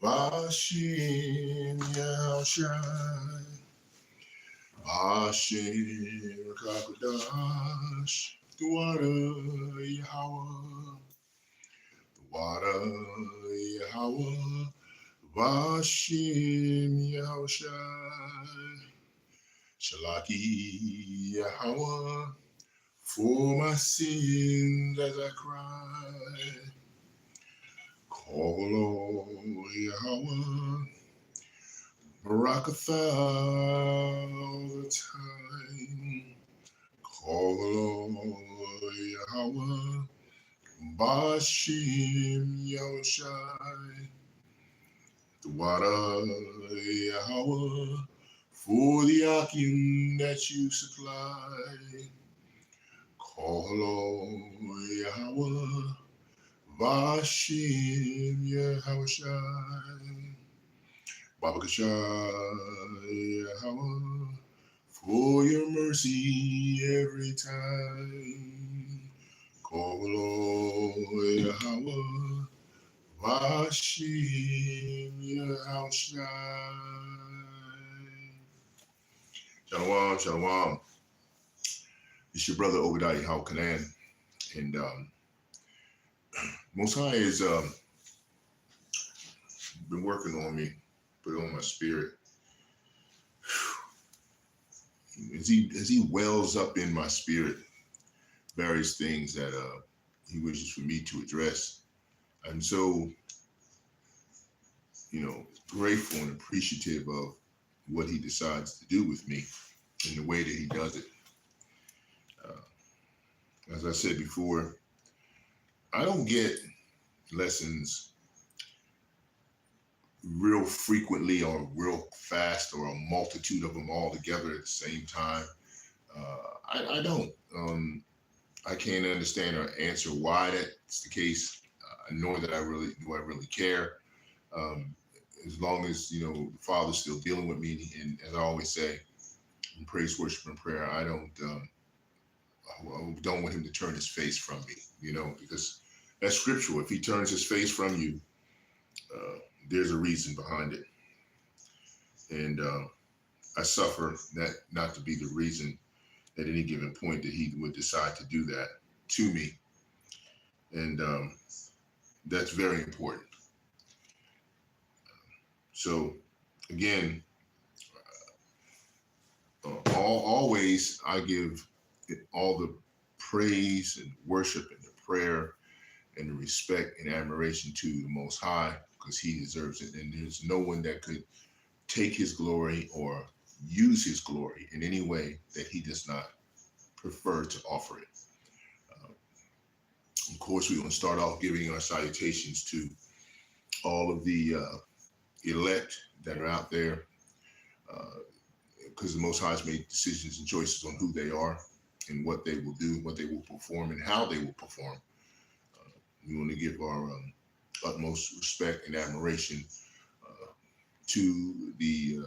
Vashim Yahushai, Vashim Kakodash, the water Yahweh, the water Yahweh, Vashim Yahushai, Shalaki Yahweh, for my sins as I cry, call on Yahweh. Barakatha all the time. Call Yahweh. Bashim Yahushai. The water Yahweh. For the akim that you supply. Call Yahweh. Bashim Yahushai. Babakasha Yahweh, for your mercy every time. Call Yahweh, Vashim Yahushai. Shalom, shalom. It's your brother Obadiah Hawkanan, and Most High has been working on me, put it on my spirit. As he wells up in my spirit various things that he wishes for me to address. I'm so, grateful and appreciative of what he decides to do with me in the way that he does it. As I said before, I don't get lessons real frequently or real fast or a multitude of them all together at the same time. I don't. I can't understand or answer why that's the case, nor that I really care. As long as the Father's still dealing with me, and as I always say, in praise, worship, and prayer, I don't want him to turn his face from me. Because that's scriptural. If he turns his face from you, there's a reason behind it, and I suffer that not to be the reason at any given point that he would decide to do that to me. And that's very important. So again, always I give all the praise and worship and the prayer and the respect and admiration to the Most High, because he deserves it. And there's no one that could take his glory or use his glory in any way that he does not prefer to offer it. Of course, we're going to start off giving our salutations to all of the elect that are out there, because the Most High has made decisions and choices on who they are and what they will do, what they will perform, and how they will perform. We want to give our utmost respect and admiration to the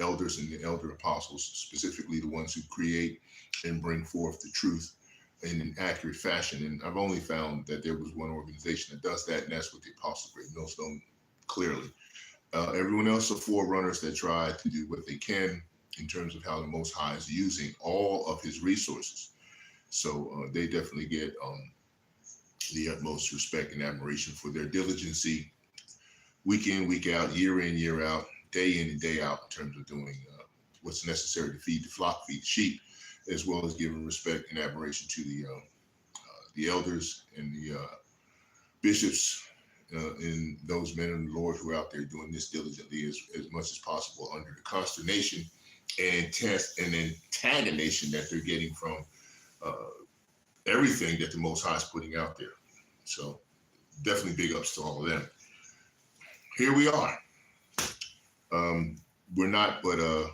elders and the elder apostles, specifically the ones who create and bring forth the truth in an accurate fashion. And I've only found that there was one organization that does that, and that's with the Apostle Great Millstone, clearly. Everyone else are forerunners that try to do what they can in terms of how the Most High is using all of his resources. So they definitely get the utmost respect and admiration for their diligency, week in, week out, year in, year out, day in and day out, in terms of doing what's necessary to feed the flock, feed the sheep, as well as giving respect and admiration to the elders and the bishops and those men in the Lord who are out there doing this diligently as much as possible under the consternation and antagonization that they're getting from everything that the Most High is putting out there. So definitely big ups to all of them. Here we are. We're not but a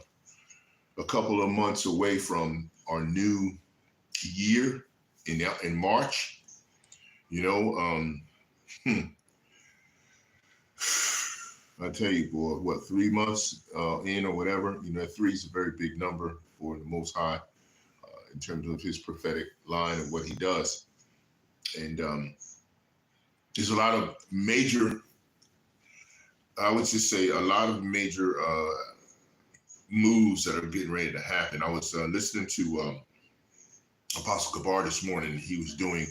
couple of months away from our new year in March. I tell you, boy, 3 months in or whatever, 3 is a very big number for the Most High in terms of his prophetic line and what he does. And there's a lot of major I would just say a lot of major moves that are getting ready to happen. I was listening to Apostle Kabar this morning. He was doing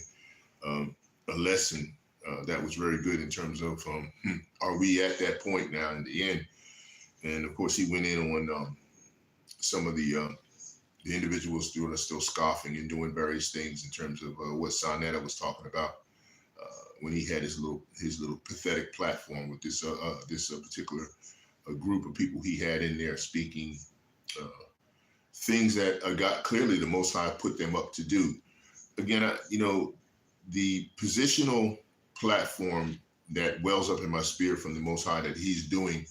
a lesson that was very good in terms of are we at that point now in the end? And of course, he went in on some of the individuals who are still scoffing and doing various things in terms of what Sonetta was talking about when he had his little pathetic platform with this particular group of people he had in there speaking things that got clearly the Most High put them up to do. Again, the positional platform that wells up in my spirit from the Most High that he's doing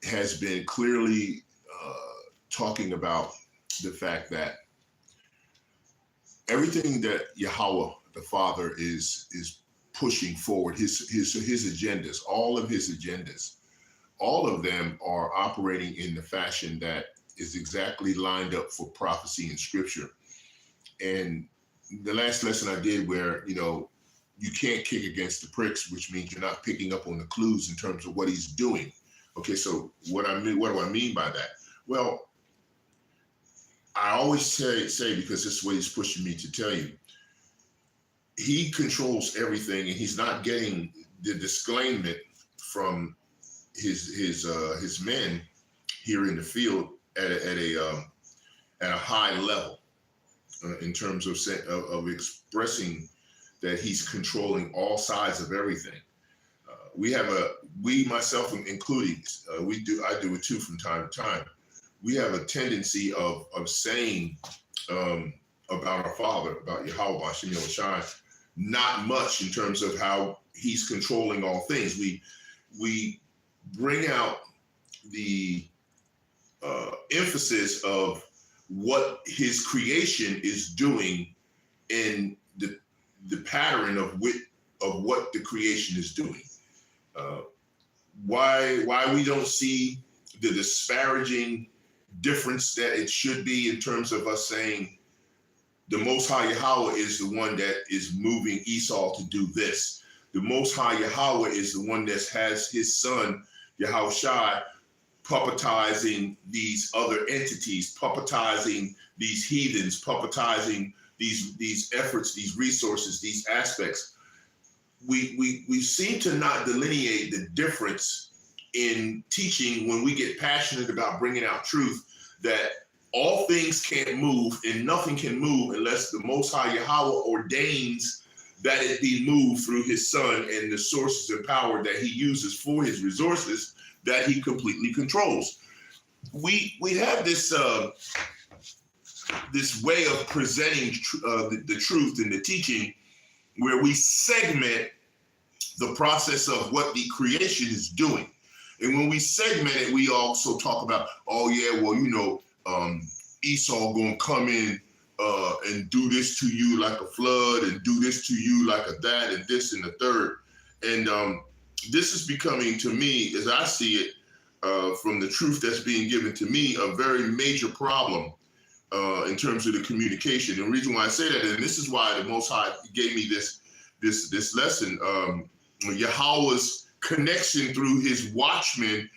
has been clearly talking about the fact that everything that Yahweh, the Father, is pushing forward, his agendas, all of his agendas, all of them are operating in the fashion that is exactly lined up for prophecy and scripture. And the last lesson I did where, you can't kick against the pricks, which means you're not picking up on the clues in terms of what he's doing. Okay, so what do I mean by that? Well, I always say, because this is what he's pushing me to tell you, he controls everything, and he's not getting the disclaimment from his men here in the field at a high level in terms of expressing that he's controlling all sides of everything. We myself including, I do it too from time to time. We have a tendency of saying about our Father, about YAHAWAH'S, not much in terms of how he's controlling all things. We bring out the emphasis of what his creation is doing in the pattern of what the creation is doing. Why we don't see the disparaging difference that it should be in terms of us saying the Most High Yahweh is the one that is moving Esau to do this. The Most High Yahweh is the one that has his son, Yahawashi, puppetizing these other entities, puppetizing these heathens, puppetizing these efforts, these resources, these aspects. We seem to not delineate the difference in teaching when we get passionate about bringing out truth, that all things can't move and nothing can move unless the Most High Yahweh ordains that it be moved through his son and the sources of power that he uses for his resources that he completely controls. We have this way of presenting the truth in the teaching where we segment the process of what the creation is doing. And when we segment it, we also talk about, Esau gonna come in and do this to you like a flood and do this to you like a that and this and the third. And this is becoming, to me, as I see it, from the truth that's being given to me, a very major problem in terms of the communication. And the reason why I say that, and this is why the Most High gave me this lesson, Yahweh's connection through his Watchmen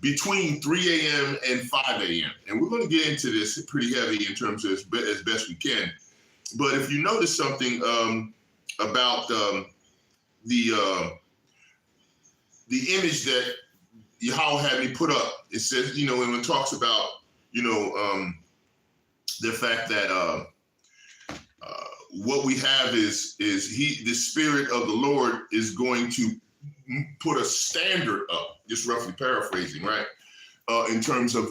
between 3 a.m. and 5 a.m. And we're going to get into this pretty heavy in terms of as best we can. But if you notice something about the image that Yahweh had me put up, it says, when it talks about, the fact that what we have is the Spirit of the Lord is going to put a standard up, just roughly paraphrasing, right? In terms of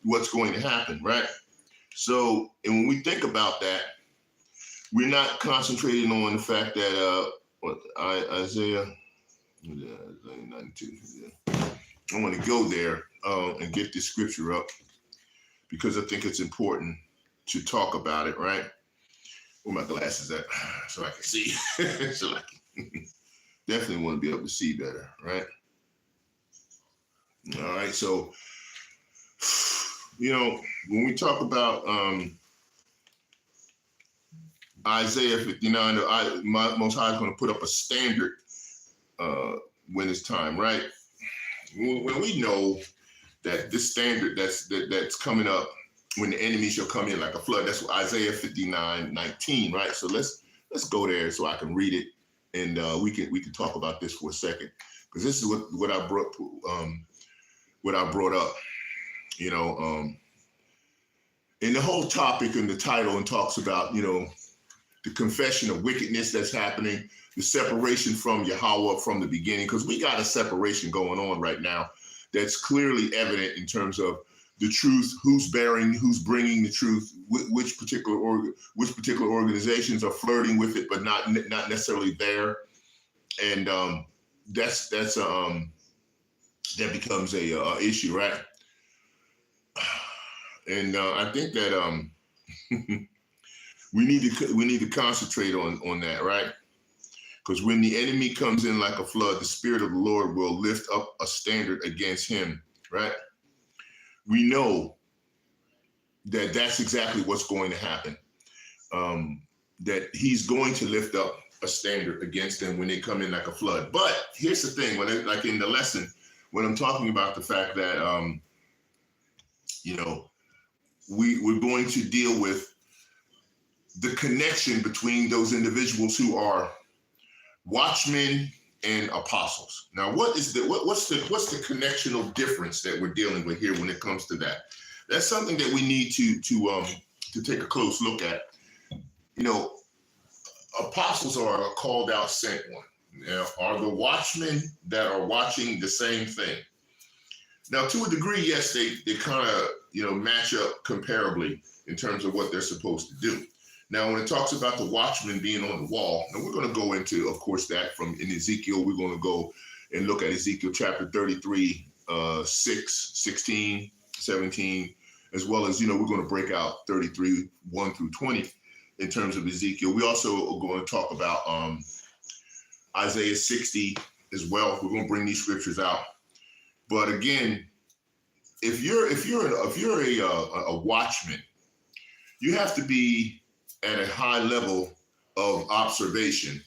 what's going to happen, right? So, and when we think about that, we're not concentrating on the fact that Isaiah 92. I want to go there and get this scripture up because I think it's important to talk about it, right? Where my glasses at so I can see. So I can definitely want to be able to see better, right? All right, so when we talk about Isaiah 59, Most High is going to put up a standard when it's time, right? when we know that this standard that's coming up when the enemy shall come in like a flood, that's Isaiah 59:19, right? So let's go there so I can read it, and we can talk about this for a second, because this is what I brought up, you know, and the whole topic and the title and talks about, you know, the confession of wickedness that's happening, the separation from Yahweh from the beginning, because we got a separation going on right now that's clearly evident in terms of the truth, who's bringing the truth, which particular organizations are flirting with it, but not necessarily there, and that becomes a issue, right? And I think that we need to concentrate on that, right? Because when the enemy comes in like a flood, the Spirit of the Lord will lift up a standard against him, right? We know that that's exactly what's going to happen, that he's going to lift up a standard against them when they come in like a flood. But here's the thing, like in the lesson, when I'm talking about the fact that, you know, we're going to deal with the connection between those individuals who are watchmen and apostles. Now, what's the connectional difference that we're dealing with here when it comes to that? That's something that we need to take a close look at. You know, apostles are a called out sent one. Now, are the watchmen that are watching the same thing? Now, to a degree, yes, they kind of, you know, match up comparably in terms of what they're supposed to do. Now, when it talks about the watchman being on the wall, and we're going to go into, of course, that from in Ezekiel, we're going to go and look at Ezekiel chapter 33, 6, 16, 17, as well as, you know, we're going to break out 33, 1 through 20 in terms of Ezekiel. We also are going to talk about Isaiah 60 as well. We're going to bring these scriptures out. But again, if you're a watchman, you have to be at a high level of observation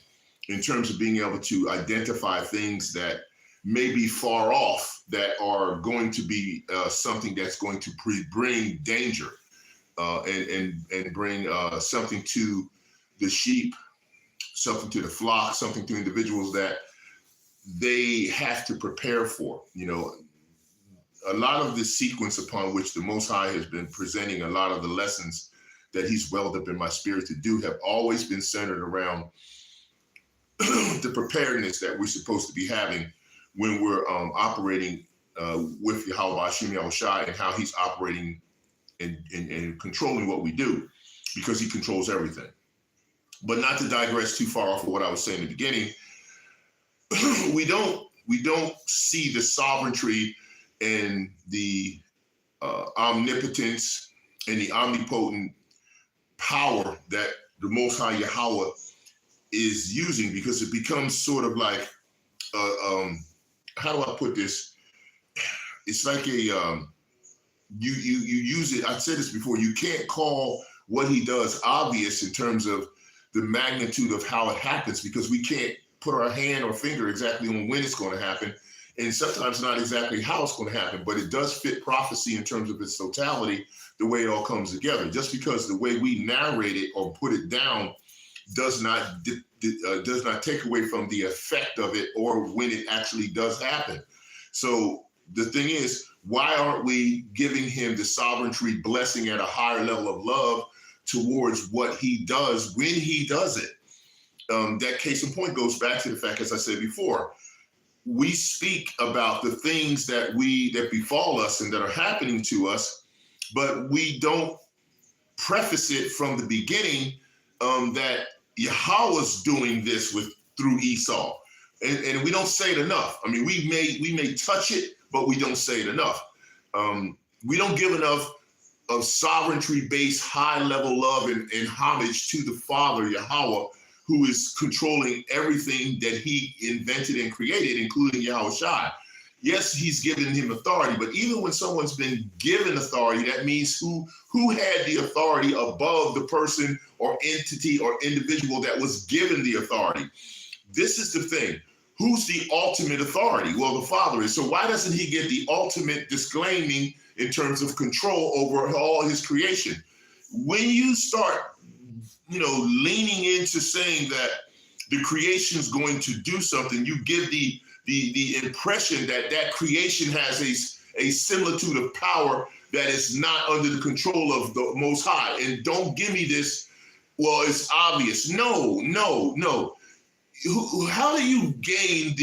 in terms of being able to identify things that may be far off, that are going to be something that's going to bring danger and bring something to the sheep, something to the flock, something to individuals that they have to prepare for. You know, a lot of the sequence upon which the Most High has been presenting a lot of the lessons that he's welled up in my spirit to do have always been centered around the preparedness that we're supposed to be having when we're operating with YAHAWAH'S and how he's operating and controlling what we do, because he controls everything. But not to digress too far off of what I was saying in the beginning, we don't see the sovereignty and the omnipotence and the omnipotent power that the Most High Yahweh is using, because it becomes sort of like, how do I put this? It's like you use it. I've said this before. You can't call what he does obvious in terms of the magnitude of how it happens, because we can't put our hand or finger exactly on when it's going to happen, and sometimes not exactly how it's going to happen, but it does fit prophecy in terms of its totality, the way it all comes together. Just because the way we narrate it or put it down does not take away from the effect of it or when it actually does happen. So the thing is, why aren't we giving him the sovereignty blessing at a higher level of love towards what he does when he does it? That case in point goes back to the fact, as I said before, we speak about the things that befall us and that are happening to us, but we don't preface it from the beginning that Yahweh's doing this through Esau, and we don't say it enough. I mean, we may touch it, but we don't say it enough. We don't give enough of sovereignty-based high-level love and homage to the Father Yahweh, who is controlling everything that he invented and created, including YAHAWAH'S. Yes, he's given him authority, but even when someone's been given authority, that means who had the authority above the person or entity or individual that was given the authority. This is the thing. who's the ultimate authority? Well, the Father is. So why doesn't he get the ultimate disclaiming in terms of control over all his creation? When you start, leaning into saying that the creation is going to do something, you give the impression that creation has a similitude of power that is not under the control of the Most High. And don't give me this, well, it's obvious. No. How do you gain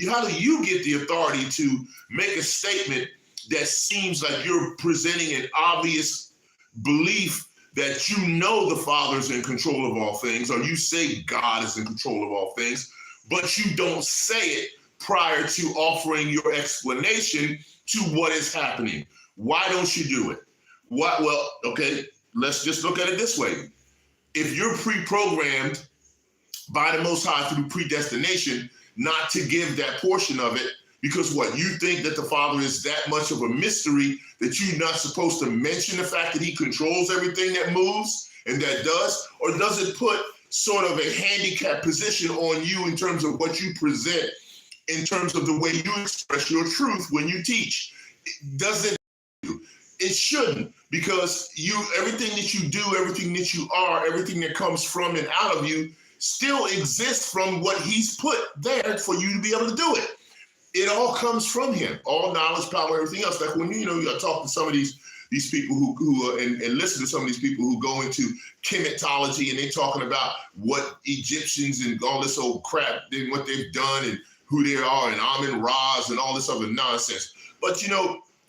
how do you get the authority to make a statement that seems like you're presenting an obvious belief that the Father's in control of all things, or you say God is in control of all things, but you don't say it prior to offering your explanation to what is happening? Why don't you do it? Well, okay, let's just look at it this way. If you're pre-programmed by the Most High through predestination not to give that portion of it, because you think that the Father is that much of a mystery that you're not supposed to mention the fact that he controls everything that moves and that does? Or does it put sort of a handicap position on you in terms of what you present, in terms of the way you express your truth when you teach? It shouldn't, because everything that you do, everything that you are, everything that comes from and out of you still exists from what he's put there for you to be able to do it. It all comes from him, all knowledge, power, everything else. Like when you talk to some of these people who and listen to some of these people who go into chematology, and they're talking about what Egyptians and all this old crap and what they've done and who they are and Amun-Ra's and all this other nonsense. But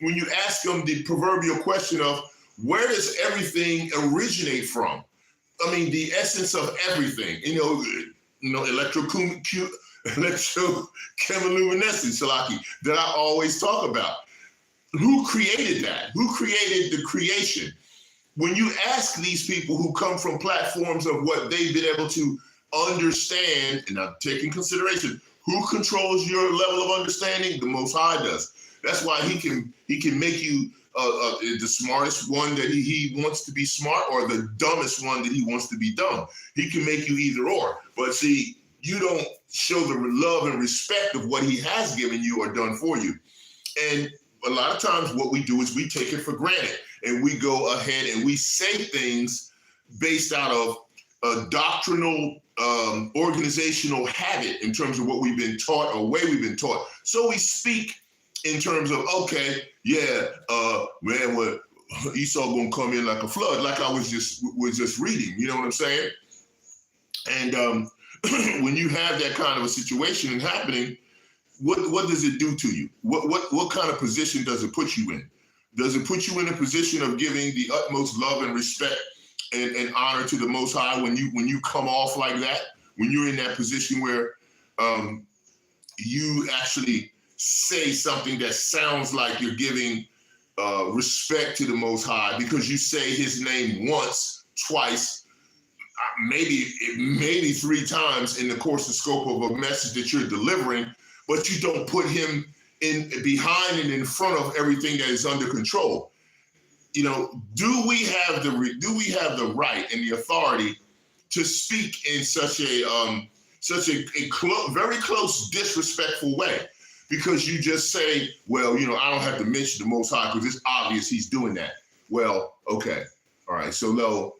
when you ask them the proverbial question of where does everything originate from? I mean, the essence of everything, electrochemiluminescence, Salaki, that I always talk about. Who created that? Who created the creation? When you ask these people who come from platforms of what they've been able to understand, and I'm taking consideration, who controls your level of understanding? The Most High does. That's why he can make you the smartest one that he wants to be smart, or the dumbest one that he wants to be dumb. He can make you either or. But see, you don't show the love and respect of what he has given you or done for you. And a lot of times what we do is we take it for granted, and we go ahead and we say things based out of a doctrinal, organizational habit in terms of what we've been taught or way we've been taught. So we speak in terms of, okay, man, what Esau gonna come in like a flood, like I was just reading, you know what I'm saying? And when you have that kind of a situation happening, what does it do to you? What kind of position does it put you in? Does it put you in a position of giving the utmost love and respect and honor to the Most High when you come off like that? When you're in that position where you actually say something that sounds like you're giving respect to the Most High because you say his name once, twice, maybe 3 times in the course and scope of a message that you're delivering, but you don't put him in behind and in front of everything that is under control. Do we have the right and the authority to speak in such a very close, disrespectful way? Because you just say, well, I don't have to mention the Most High because it's obvious he's doing that. Well, okay, all right. So no,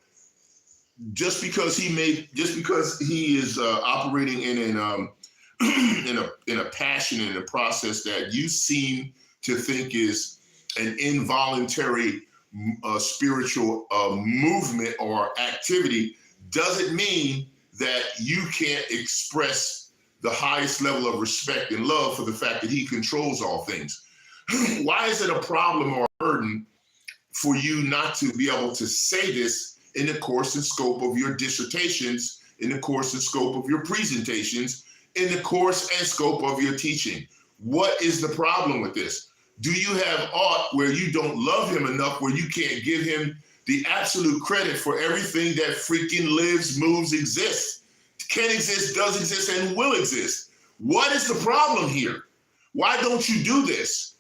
just because he is operating in a passion and a process that you seem to think is an involuntary spiritual movement or activity, doesn't mean that you can't express the highest level of respect and love for the fact that he controls all things. Why is it a problem or a burden for you not to be able to say this in the course and scope of your dissertations, in the course and scope of your presentations, in the course and scope of your teaching? What is the problem with this? Do you have aught where you don't love him enough, where you can't give him the absolute credit for everything that freaking lives, moves, exists? Can exist, does exist, and will exist. What is the problem here? Why don't you do this?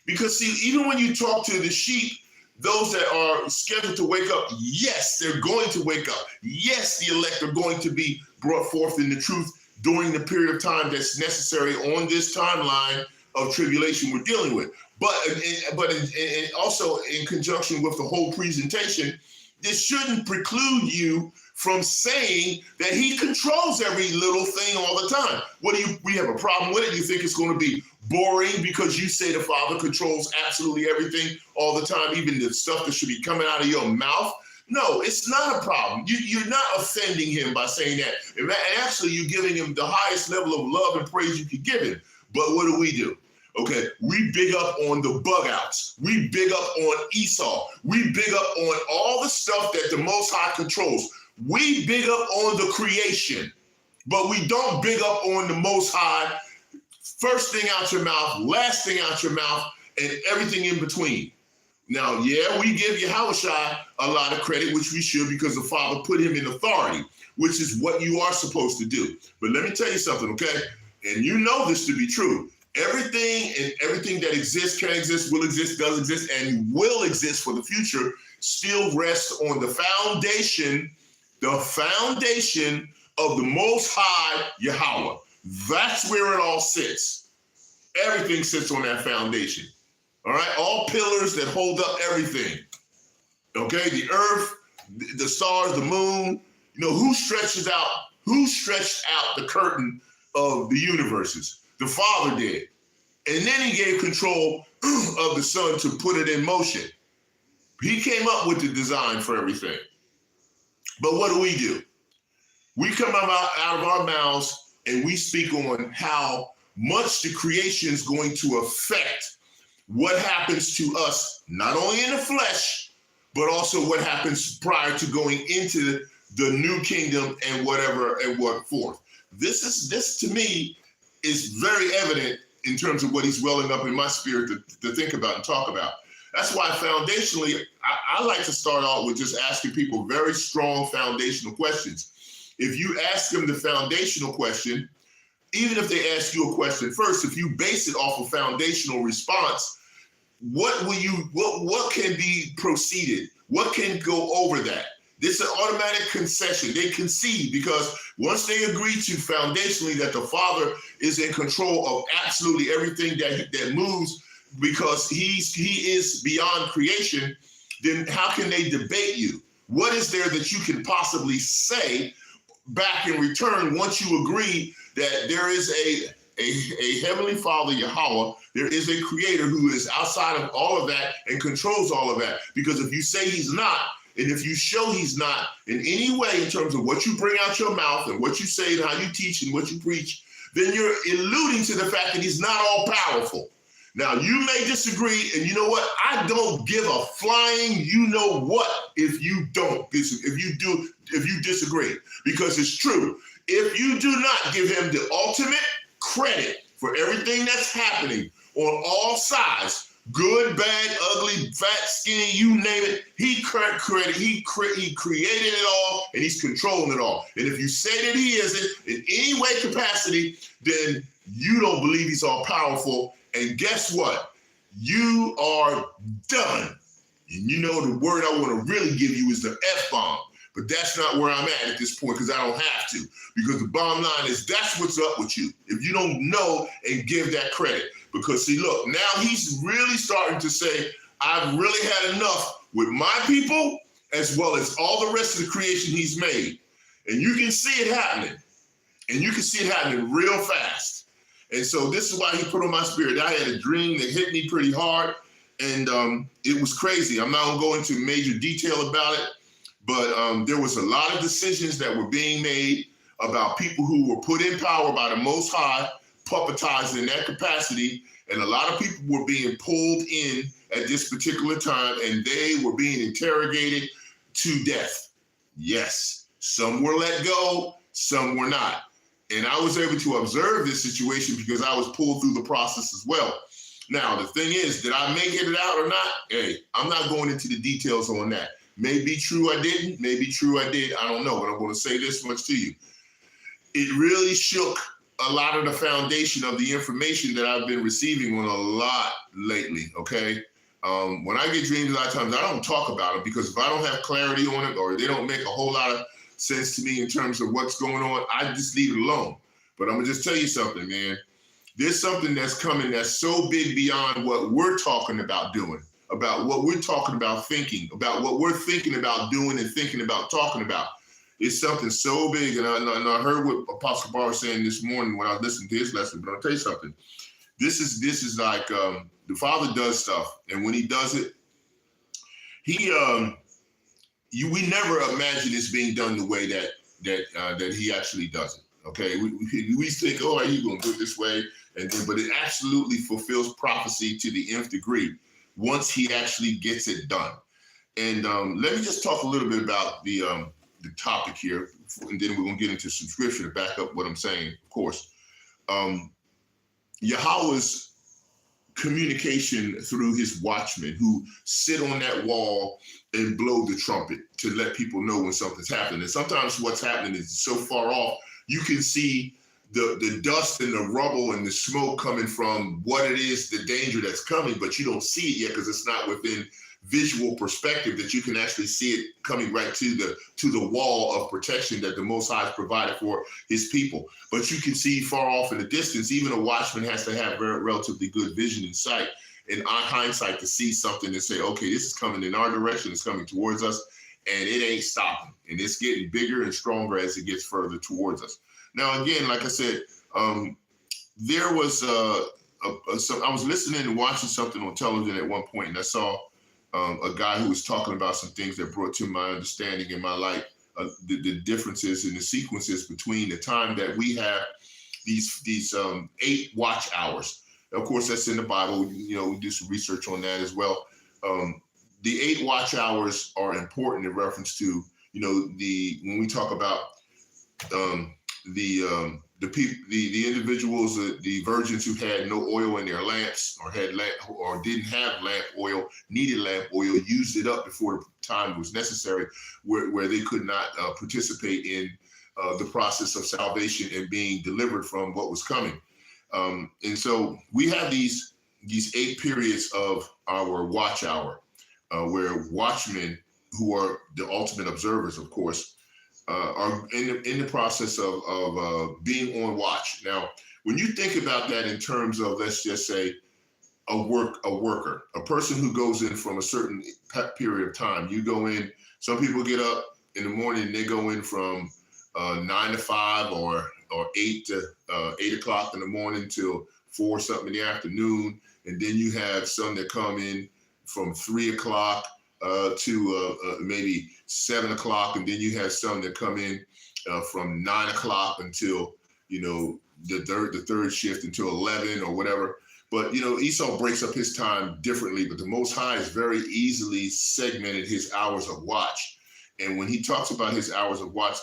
Because see, even when you talk to the sheep, those that are scheduled to wake up, yes, they're going to wake up. Yes, the elect are going to be brought forth in the truth during the period of time that's necessary on this timeline of tribulation we're dealing with. But also in conjunction with the whole presentation, this shouldn't preclude you from saying that he controls every little thing all the time. We have a problem with it? You think it's going to be boring because you say the Father controls absolutely everything all the time, even the stuff that should be coming out of your mouth? No, it's not a problem. You're not offending him by saying that. And actually, you're giving him the highest level of love and praise you could give him. But what do? Okay, we big up on the bug outs. We big up on Esau. We big up on all the stuff that the Most High controls. We big up on the creation, but we don't big up on the Most High. First thing out your mouth, last thing out your mouth, and everything in between. Now, yeah, we give YAHAWAH'S a lot of credit, which we should, because the Father put him in authority, which is what you are supposed to do. But let me tell you something, okay? And you know this to be true. Everything that exists, can exist, will exist, does exist, and will exist for the future still rests on the foundation of the Most High Yahawah. That's where it all sits. Everything sits on that foundation. All right, all pillars that hold up everything. Okay, the earth, the stars, the moon. Who stretched out the curtain of the universes? The Father did. And then he gave control of the Son to put it in motion. He came up with the design for everything. But what do? We come out of our mouths and we speak on how much the creation is going to affect what happens to us, not only in the flesh, but also what happens prior to going into the new kingdom and whatever and what forth. This to me is very evident in terms of what he's welling up in my spirit to think about and talk about. That's why foundationally, I like to start out with just asking people very strong foundational questions. If you ask them the foundational question, even if they ask you a question first, if you base it off a foundational response, what can be proceeded? What can go over that? This is an automatic concession. They concede because once they agree to foundationally that the Father is in control of absolutely everything that moves because he is beyond creation, then how can they debate you? What is there that you can possibly say back in return once you agree that there is a heavenly Father, Yahawah, there is a creator who is outside of all of that and controls all of that? Because if you say he's not, and if you show he's not in any way in terms of what you bring out your mouth and what you say and how you teach and what you preach, then you're alluding to the fact that he's not all powerful. Now, you may disagree, and you know what? I don't give a flying you know what if you disagree, because it's true. If you do not give him the ultimate credit for everything that's happening on all sides, good, bad, ugly, fat, skinny, you name it, he created it all, and he's controlling it all. And if you say that he isn't in any way capacity, then you don't believe he's all powerful. And guess what? You are done. And you know the word I want to really give you is the F-bomb. But that's not where I'm at this point, because I don't have to. Because the bottom line is that's what's up with you. If you don't know and give that credit. Because see, look, now he's really starting to say, I've really had enough with my people as well as all the rest of the creation he's made. And you can see it happening. And you can see it happening real fast. And so this is why he put on my spirit. I had a dream that hit me pretty hard, and it was crazy. I'm not going to go into major detail about it, but there was a lot of decisions that were being made about people who were put in power by the Most High, puppetized in that capacity, and a lot of people were being pulled in at this particular time, and they were being interrogated to death. Yes, some were let go, some were not. And I was able to observe this situation because I was pulled through the process as well. Now, the thing is, did I make it out or not? Hey, I'm not going into the details on that. Maybe true I didn't, maybe true I did, I don't know, but I'm going to say this much to you. It really shook a lot of the foundation of the information that I've been receiving on a lot lately, okay? When I get dreams, a lot of times I don't talk about it because if I don't have clarity on it or they don't make a whole lot of sense to me in terms of what's going on, I just leave it alone. But I'm gonna just tell you something, man. There's something that's coming that's so big beyond what we're talking about doing, about what we're talking about thinking, about what we're thinking about doing and thinking about talking about. It's something so big. And I heard what Apostle Barr was saying this morning when I was listening to his lesson, but I'll tell you something. This is like the Father does stuff. And when he does it, we never imagine this being done the way that he actually does it. Okay, we think, oh, he's gonna do it this way, but it absolutely fulfills prophecy to the nth degree once he actually gets it done. And let me just talk a little bit about the topic here, and then we're gonna get into some scripture to back up what I'm saying. Of course, Yahawah's communication through his watchmen who sit on that wall and blow the trumpet to let people know when something's happening. And sometimes what's happening is so far off, you can see the dust and the rubble and the smoke coming from what it is, the danger that's coming, but you don't see it yet because it's not within visual perspective that you can actually see it coming right to the wall of protection that the Most High has provided for his people. But you can see far off in the distance. Even a watchman has to have relatively good vision and sight and hindsight to see something and say, okay, this is coming in our direction, it's coming towards us, and it ain't stopping. And it's getting bigger and stronger as it gets further towards us. Now, again, like I said, there was I was listening and watching something on television at one point, and I saw a guy who was talking about some things that brought to my understanding in my life the differences in the sequences between the time that we have these 8 watch hours. Of course, that's in the Bible. We do some research on that as well. The 8 watch hours are important in reference to, when we talk about the individuals, the virgins who had no oil in their lamps or didn't have lamp oil, needed lamp oil, used it up before the time was necessary, where they could not participate in the process of salvation and being delivered from what was coming. And so we have these 8 periods of our watch hour, where watchmen, who are the ultimate observers, of course, are in the process of being on watch. Now, when you think about that in terms of, let's just say, a worker, a person who goes in from a certain period of time, you go in. Some people get up in the morning, they go in from 9 to 5 or 8 to 8 o'clock in the morning till 4 something in the afternoon, and then you have some that come in from 3 o'clock to maybe 7 o'clock, and then you have some that come in from 9 o'clock until the third shift until 11 or whatever. But Esau breaks up his time differently. But the Most High is very easily segmented his hours of watch. And when he talks about his hours of watch,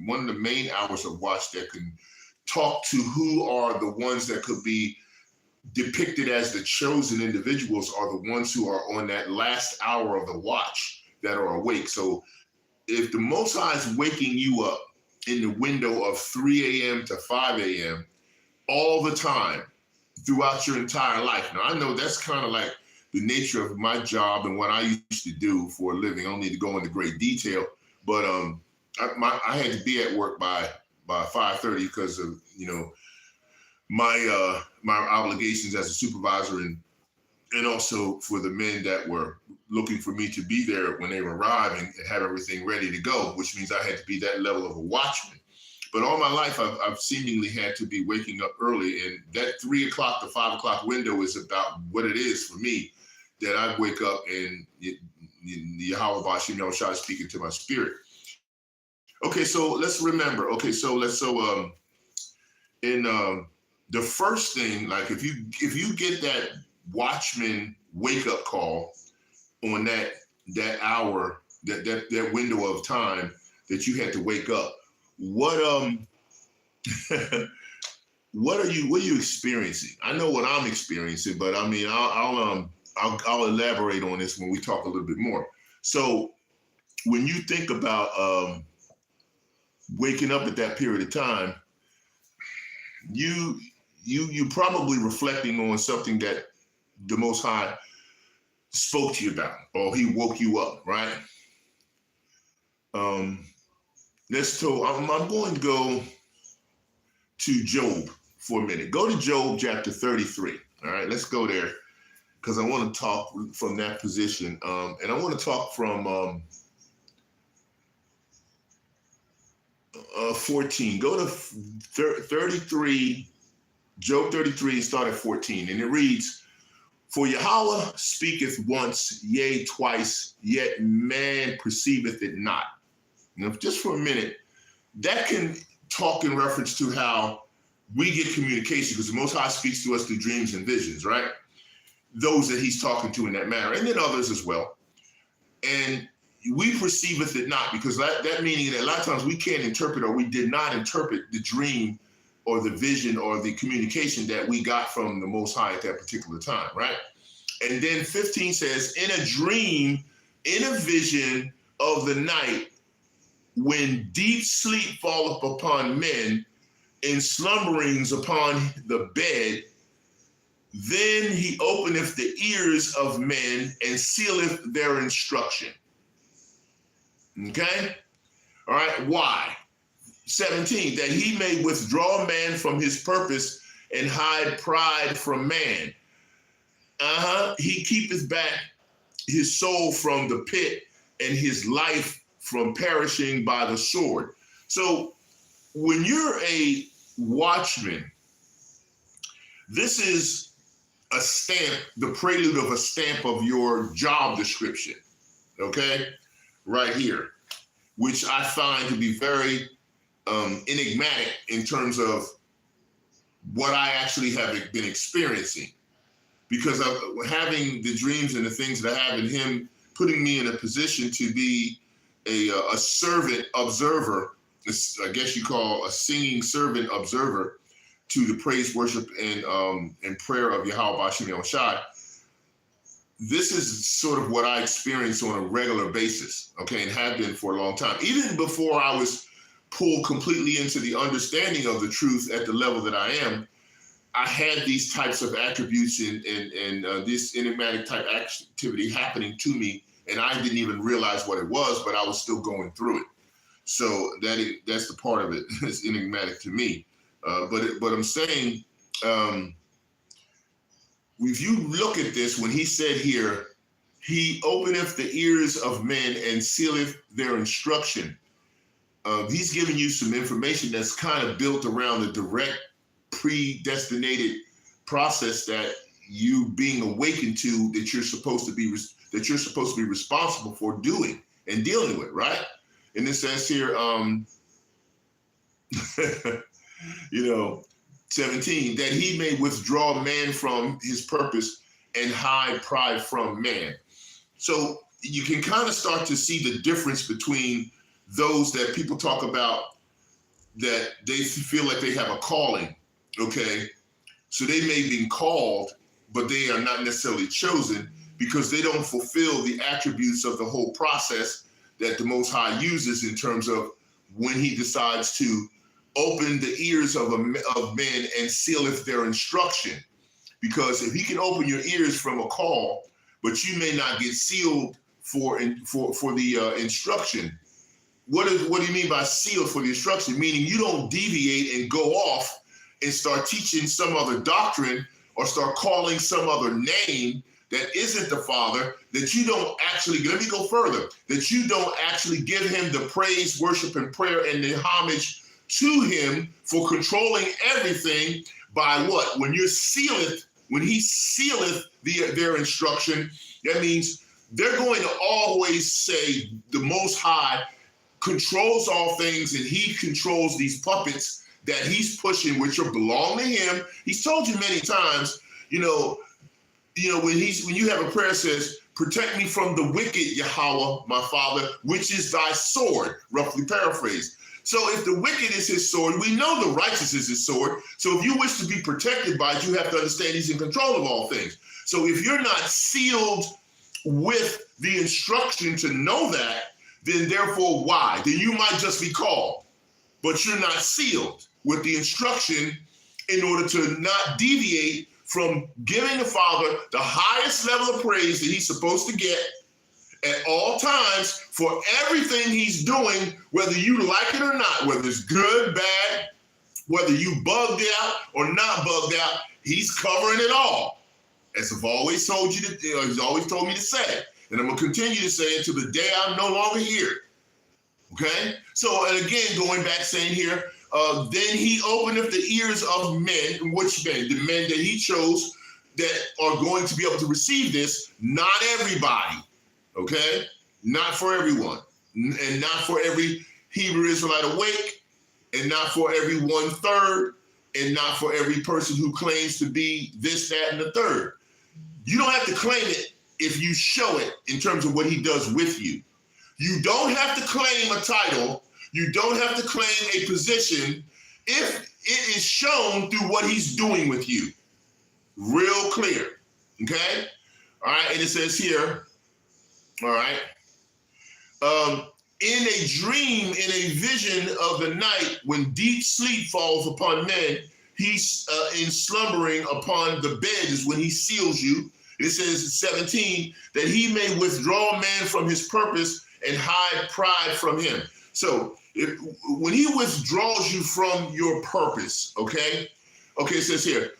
one of the main hours of watch that can talk to who are the ones that could be depicted as the chosen individuals are the ones who are on that last hour of the watch that are awake. So if the Most High is waking you up in the window of 3 a.m. to 5 a.m. all the time throughout your entire life. Now, I know that's kind of like the nature of my job and what I used to do for a living. I don't need to go into great detail, but I had to be at work by 5:30 because of my obligations as a supervisor, and also for the men that were looking for me to be there when they were arriving and have everything ready to go, which means I had to be that level of a watchman. But all my life, I've seemingly had to be waking up early, and that 3 o'clock to 5 o'clock window is about what it is for me, that I wake up and Yahawah Bashim Yahushua is speaking to my spirit. Okay, so let's remember. Okay, so the first thing, like if you get that watchman wake up call on that hour, that window of time that you had to wake up, what are you experiencing? I know what I'm experiencing, but I mean I'll elaborate on this when we talk a little bit more. So when you think about waking up at that period of time, you probably reflecting on something that the Most High spoke to you about, or he woke you up, right? I'm going to go to Job for a minute. Go to Job chapter 33. All right, let's go there because I want to talk from that position. And I want to talk from 14. Go to 33, Job 33, and start at 14. And it reads, "For Yahweh speaketh once, yea, twice, yet man perceiveth it not." Now, just for a minute, that can talk in reference to how we get communication, because the Most High speaks to us through dreams and visions, right? Those that he's talking to in that manner, and then others as well. And we perceiveth it not, because that meaning that a lot of times we can't interpret, or we did not interpret the dream or the vision or the communication that we got from the Most High at that particular time, right? And then 15 says, "In a dream, in a vision of the night, when deep sleep falleth upon men, in slumberings upon the bed, then he openeth the ears of men and sealeth their instruction." Okay? All right, why? 17, "That he may withdraw man from his purpose and hide pride from man. He keepeth back his soul from the pit and his life from perishing by the sword." So when you're a watchman, this is a stamp, the prelude of a stamp of your job description, okay? Right here, which I find to be very enigmatic in terms of what I actually have been experiencing, because of having the dreams and the things that I have in him, putting me in a position to be a servant observer, I guess you call a singing servant observer to the praise, worship, and prayer of YAHAWAH'S. This is sort of what I experience on a regular basis, okay, and have been for a long time. Even before I was pulled completely into the understanding of the truth at the level that I am, I had these types of attributes and this enigmatic type activity happening to me, and I didn't even realize what it was, but I was still going through it. So that's the part of it. It's enigmatic to me. But I'm saying, if you look at this, when he said here, "He openeth the ears of men and sealeth their instruction," he's giving you some information that's kind of built around the direct, predestinated process that you being awakened to, that you're supposed to be responsible for doing and dealing with, right? And it says here, 17, "that he may withdraw man from his purpose and hide pride from man." So you can kind of start to see the difference between those that people talk about, that they feel like they have a calling, okay? So they may be called, but they are not necessarily chosen because they don't fulfill the attributes of the whole process that the Most High uses in terms of when he decides to open the ears of men and sealeth their instruction. Because if he can open your ears from a call, but you may not get sealed for the instruction. What do you mean by sealed for the instruction? Meaning you don't deviate and go off and start teaching some other doctrine or start calling some other name that isn't the Father, that you don't actually, let me go further, that you don't actually give him the praise, worship, and prayer and the homage to him for controlling everything by what? When he sealeth their instruction, that means they're going to always say the Most High controls all things, and he controls these puppets that he's pushing, which belong to him. He's told you many times, when you have a prayer that says, "Protect me from the wicked, Yahweh, my Father, which is thy sword," roughly paraphrased. So if the wicked is his sword, we know the righteous is his sword. So if you wish to be protected by it, you have to understand he's in control of all things. So if you're not sealed with the instruction to know that, then therefore why? Then you might just be called, but you're not sealed with the instruction in order to not deviate from giving the Father the highest level of praise that he's supposed to get at all times for everything he's doing, whether you like it or not, whether it's good, bad, whether you bugged out or not bugged out, he's covering it all. As I've always told you to, he's always told me to say, and I'm gonna continue to say it till the day I'm no longer here. Okay? So, and again, going back saying here, then he openeth the ears of men. Which men? The men that he chose that are going to be able to receive this. Not everybody. Okay? Not for everyone. And not for every Hebrew Israelite awake. And not for every 1/3. And not for every person who claims to be this, that, and the third. You don't have to claim it if you show it in terms of what he does with you. You don't have to claim a title. You don't have to claim a position if it is shown through what he's doing with you. Real clear. Okay? All right. And it says here, all right. In a dream, in a vision of the night, when deep sleep falls upon men, he's in slumbering upon the bed is when he seals you. It says in 17, that he may withdraw man from his purpose and hide pride from him. So when he withdraws you from your purpose, okay? Okay, it says here,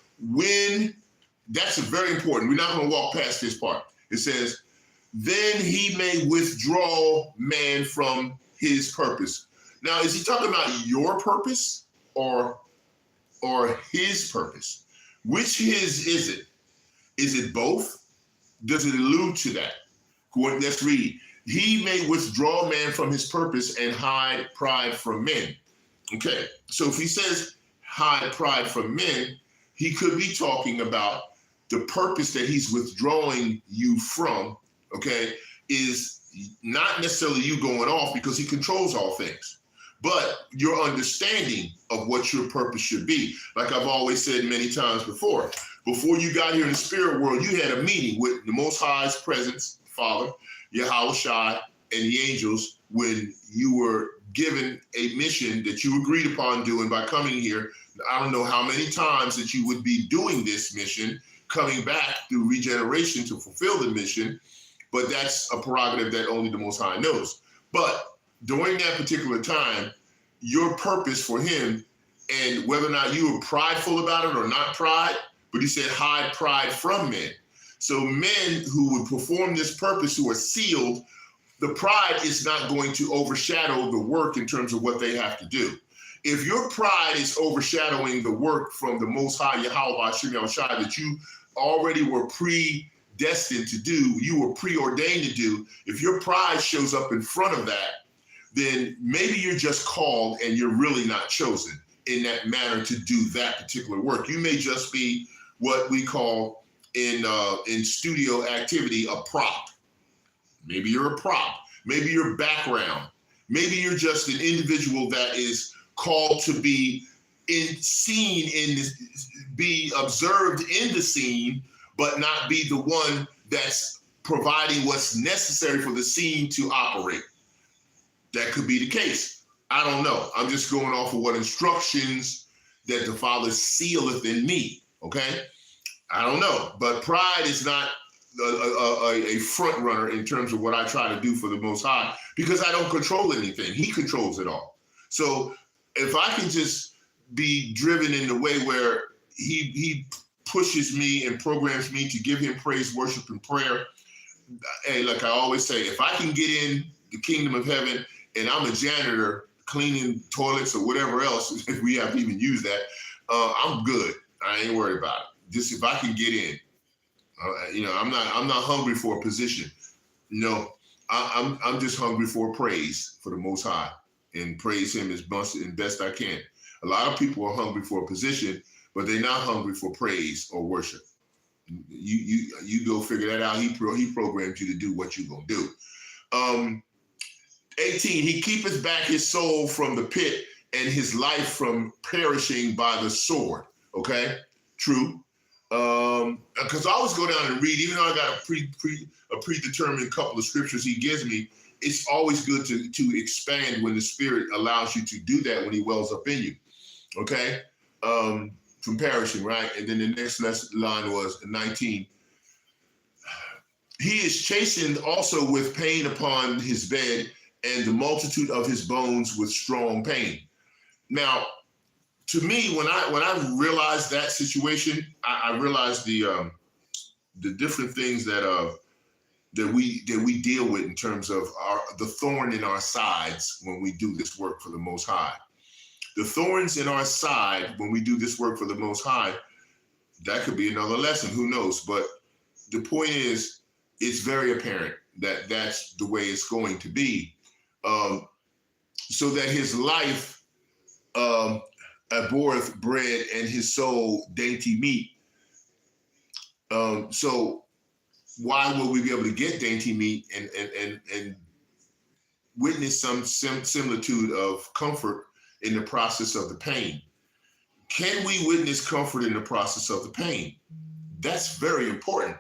that's very important. We're not going to walk past this part. It says, then he may withdraw man from his purpose. Now, is he talking about your purpose or his purpose? Which his is it? Is it both? Does it allude to that? Let's read. He may withdraw man from his purpose and hide pride from men. Okay, so if he says hide pride from men, he could be talking about the purpose that he's withdrawing you from, okay, is not necessarily you going off because he controls all things, but your understanding of what your purpose should be. Like I've always said many times before you got here in the spirit world, you had a meeting with the Most High's presence, Father, YAHAWAH'S, and the angels when you were given a mission that you agreed upon doing by coming here. I don't know how many times that you would be doing this mission, coming back through regeneration to fulfill the mission, but that's a prerogative that only the Most High knows. But during that particular time, your purpose for him, and whether or not you were prideful about it or not pride, but he said hide pride from men. So men who would perform this purpose, who are sealed, the pride is not going to overshadow the work in terms of what they have to do. If your pride is overshadowing the work from the Most High YAHAWAH'S that you already were predestined to do, you were preordained to do, if your pride shows up in front of that, then maybe you're just called and you're really not chosen in that manner to do that particular work. You may just be what we call in studio activity a prop. Maybe you're a prop. Maybe you're background. Maybe you're just an individual that is called to be be observed in the scene, but not be the one that's providing what's necessary for the scene to operate. That could be the case. I don't know. I'm just going off of what instructions that the Father sealeth in me, okay? I don't know, but pride is not a front runner in terms of what I try to do for the Most High, because I don't control anything. He controls it all. So if I can just be driven in the way where he pushes me and programs me to give him praise, worship, and prayer. Hey, like I always say, if I can get in the kingdom of heaven and I'm a janitor cleaning toilets or whatever else, if we have to even use that, I'm good. I ain't worried about it. Just if I can get in, I'm not hungry for a position. No, I'm just hungry for praise for the Most High and praise him as best I can. A lot of people are hungry for a position, but they're not hungry for praise or worship. You go figure that out. He programmed you to do what you're gonna do. 18, he keepeth back his soul from the pit and his life from perishing by the sword. Okay, true. Because I always go down and read, even though I got a predetermined couple of scriptures he gives me, it's always good to expand when the Spirit allows you to do that when he wells up in you. Okay, from perishing, right? And then the next line was 19. He is chastened also with pain upon his bed, and the multitude of his bones with strong pain. Now, to me, when I realized that situation, I realized the different things that we deal with in terms of the thorn in our sides when we do this work for the Most High. The thorns in our side when we do this work for the Most High, that could be another lesson. Who knows? But the point is, it's very apparent that that's the way it's going to be, so that his life abhorreth bread and his soul dainty meat. So why will we be able to get dainty meat and witness some similitude of comfort in the process of the pain? Can we witness comfort in the process of the pain? That's very important.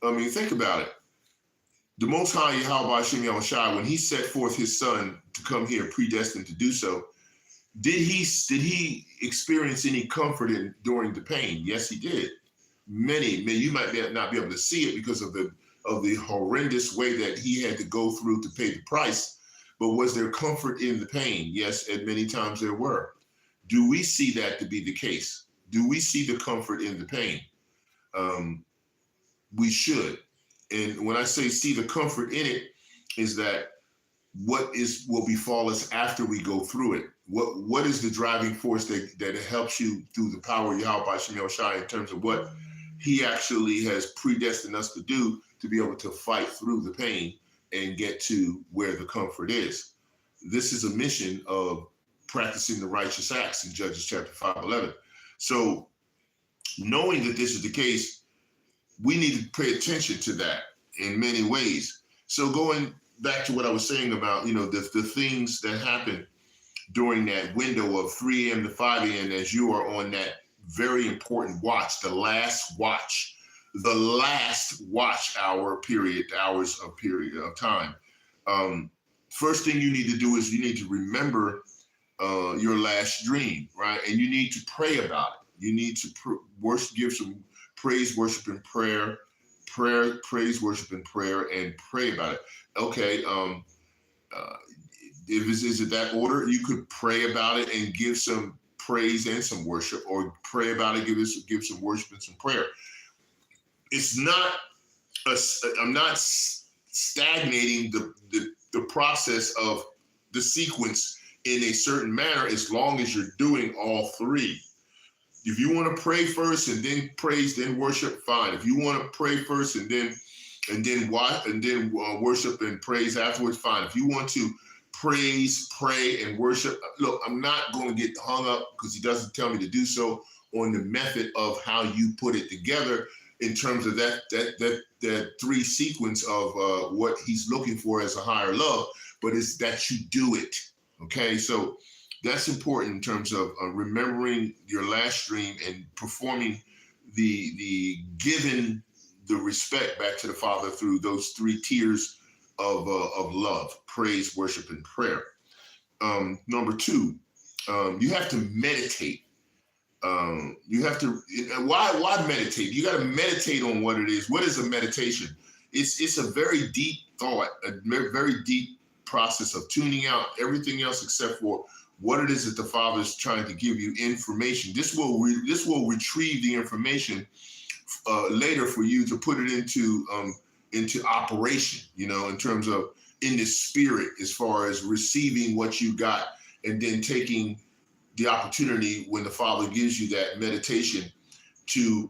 I mean, think about it. The Most High YAHAWAH'S, when he set forth his son to come here predestined to do so, did he experience any comfort during the pain? Yes, he did. Many, you might not be able to see it because of the horrendous way that he had to go through to pay the price. But was there comfort in the pain? Yes, and many times there were. Do we see that to be the case? Do we see the comfort in the pain? We should. And when I say see the comfort in it, is that what will befall us after we go through it? What is the driving force that helps you through the power of YAHAWAH'S in terms of what he actually has predestined us to do to be able to fight through the pain and get to where the comfort is? This is a mission of practicing the righteous acts in Judges chapter 5:11. So knowing that this is the case, we need to pay attention to that in many ways. So going back to what I was saying about, the things that happen during that window of 3 a.m. to 5 a.m. as you are on that very important watch, the last watch hour period, hours of period of time. First thing you need to do is you need to remember your last dream, right? And you need to pray about it. You need to worship, give some praise, worship, and praise, worship, and prayer, and pray about it. Okay, is it that order? You could pray about it and give some praise and some worship, or pray about it, give some worship and some prayer. It's not, I'm not stagnating the process of the sequence in a certain manner as long as you're doing all three. If you want to pray first and then praise, then worship, fine. If you want to pray first and then worship and praise afterwards, fine. If you want to praise, pray, and worship, look, I'm not going to get hung up because he doesn't tell me to do so on the method of how you put it together in terms of that three sequence of what he's looking for as a higher love, but it's that you do it. Okay, so that's important in terms of remembering your last dream and performing the giving the respect back to the Father through those three tiers of love: praise, worship, and prayer. Number two, you have to meditate. You have to. Why meditate? You got to meditate on what it is. What is a meditation? It's a very deep thought, a very deep process of tuning out everything else except for what it is that the Father is trying to give you information. This will retrieve the information later for you to put it into operation, in terms of in the spirit, as far as receiving what you got and then taking the opportunity when the Father gives you that meditation to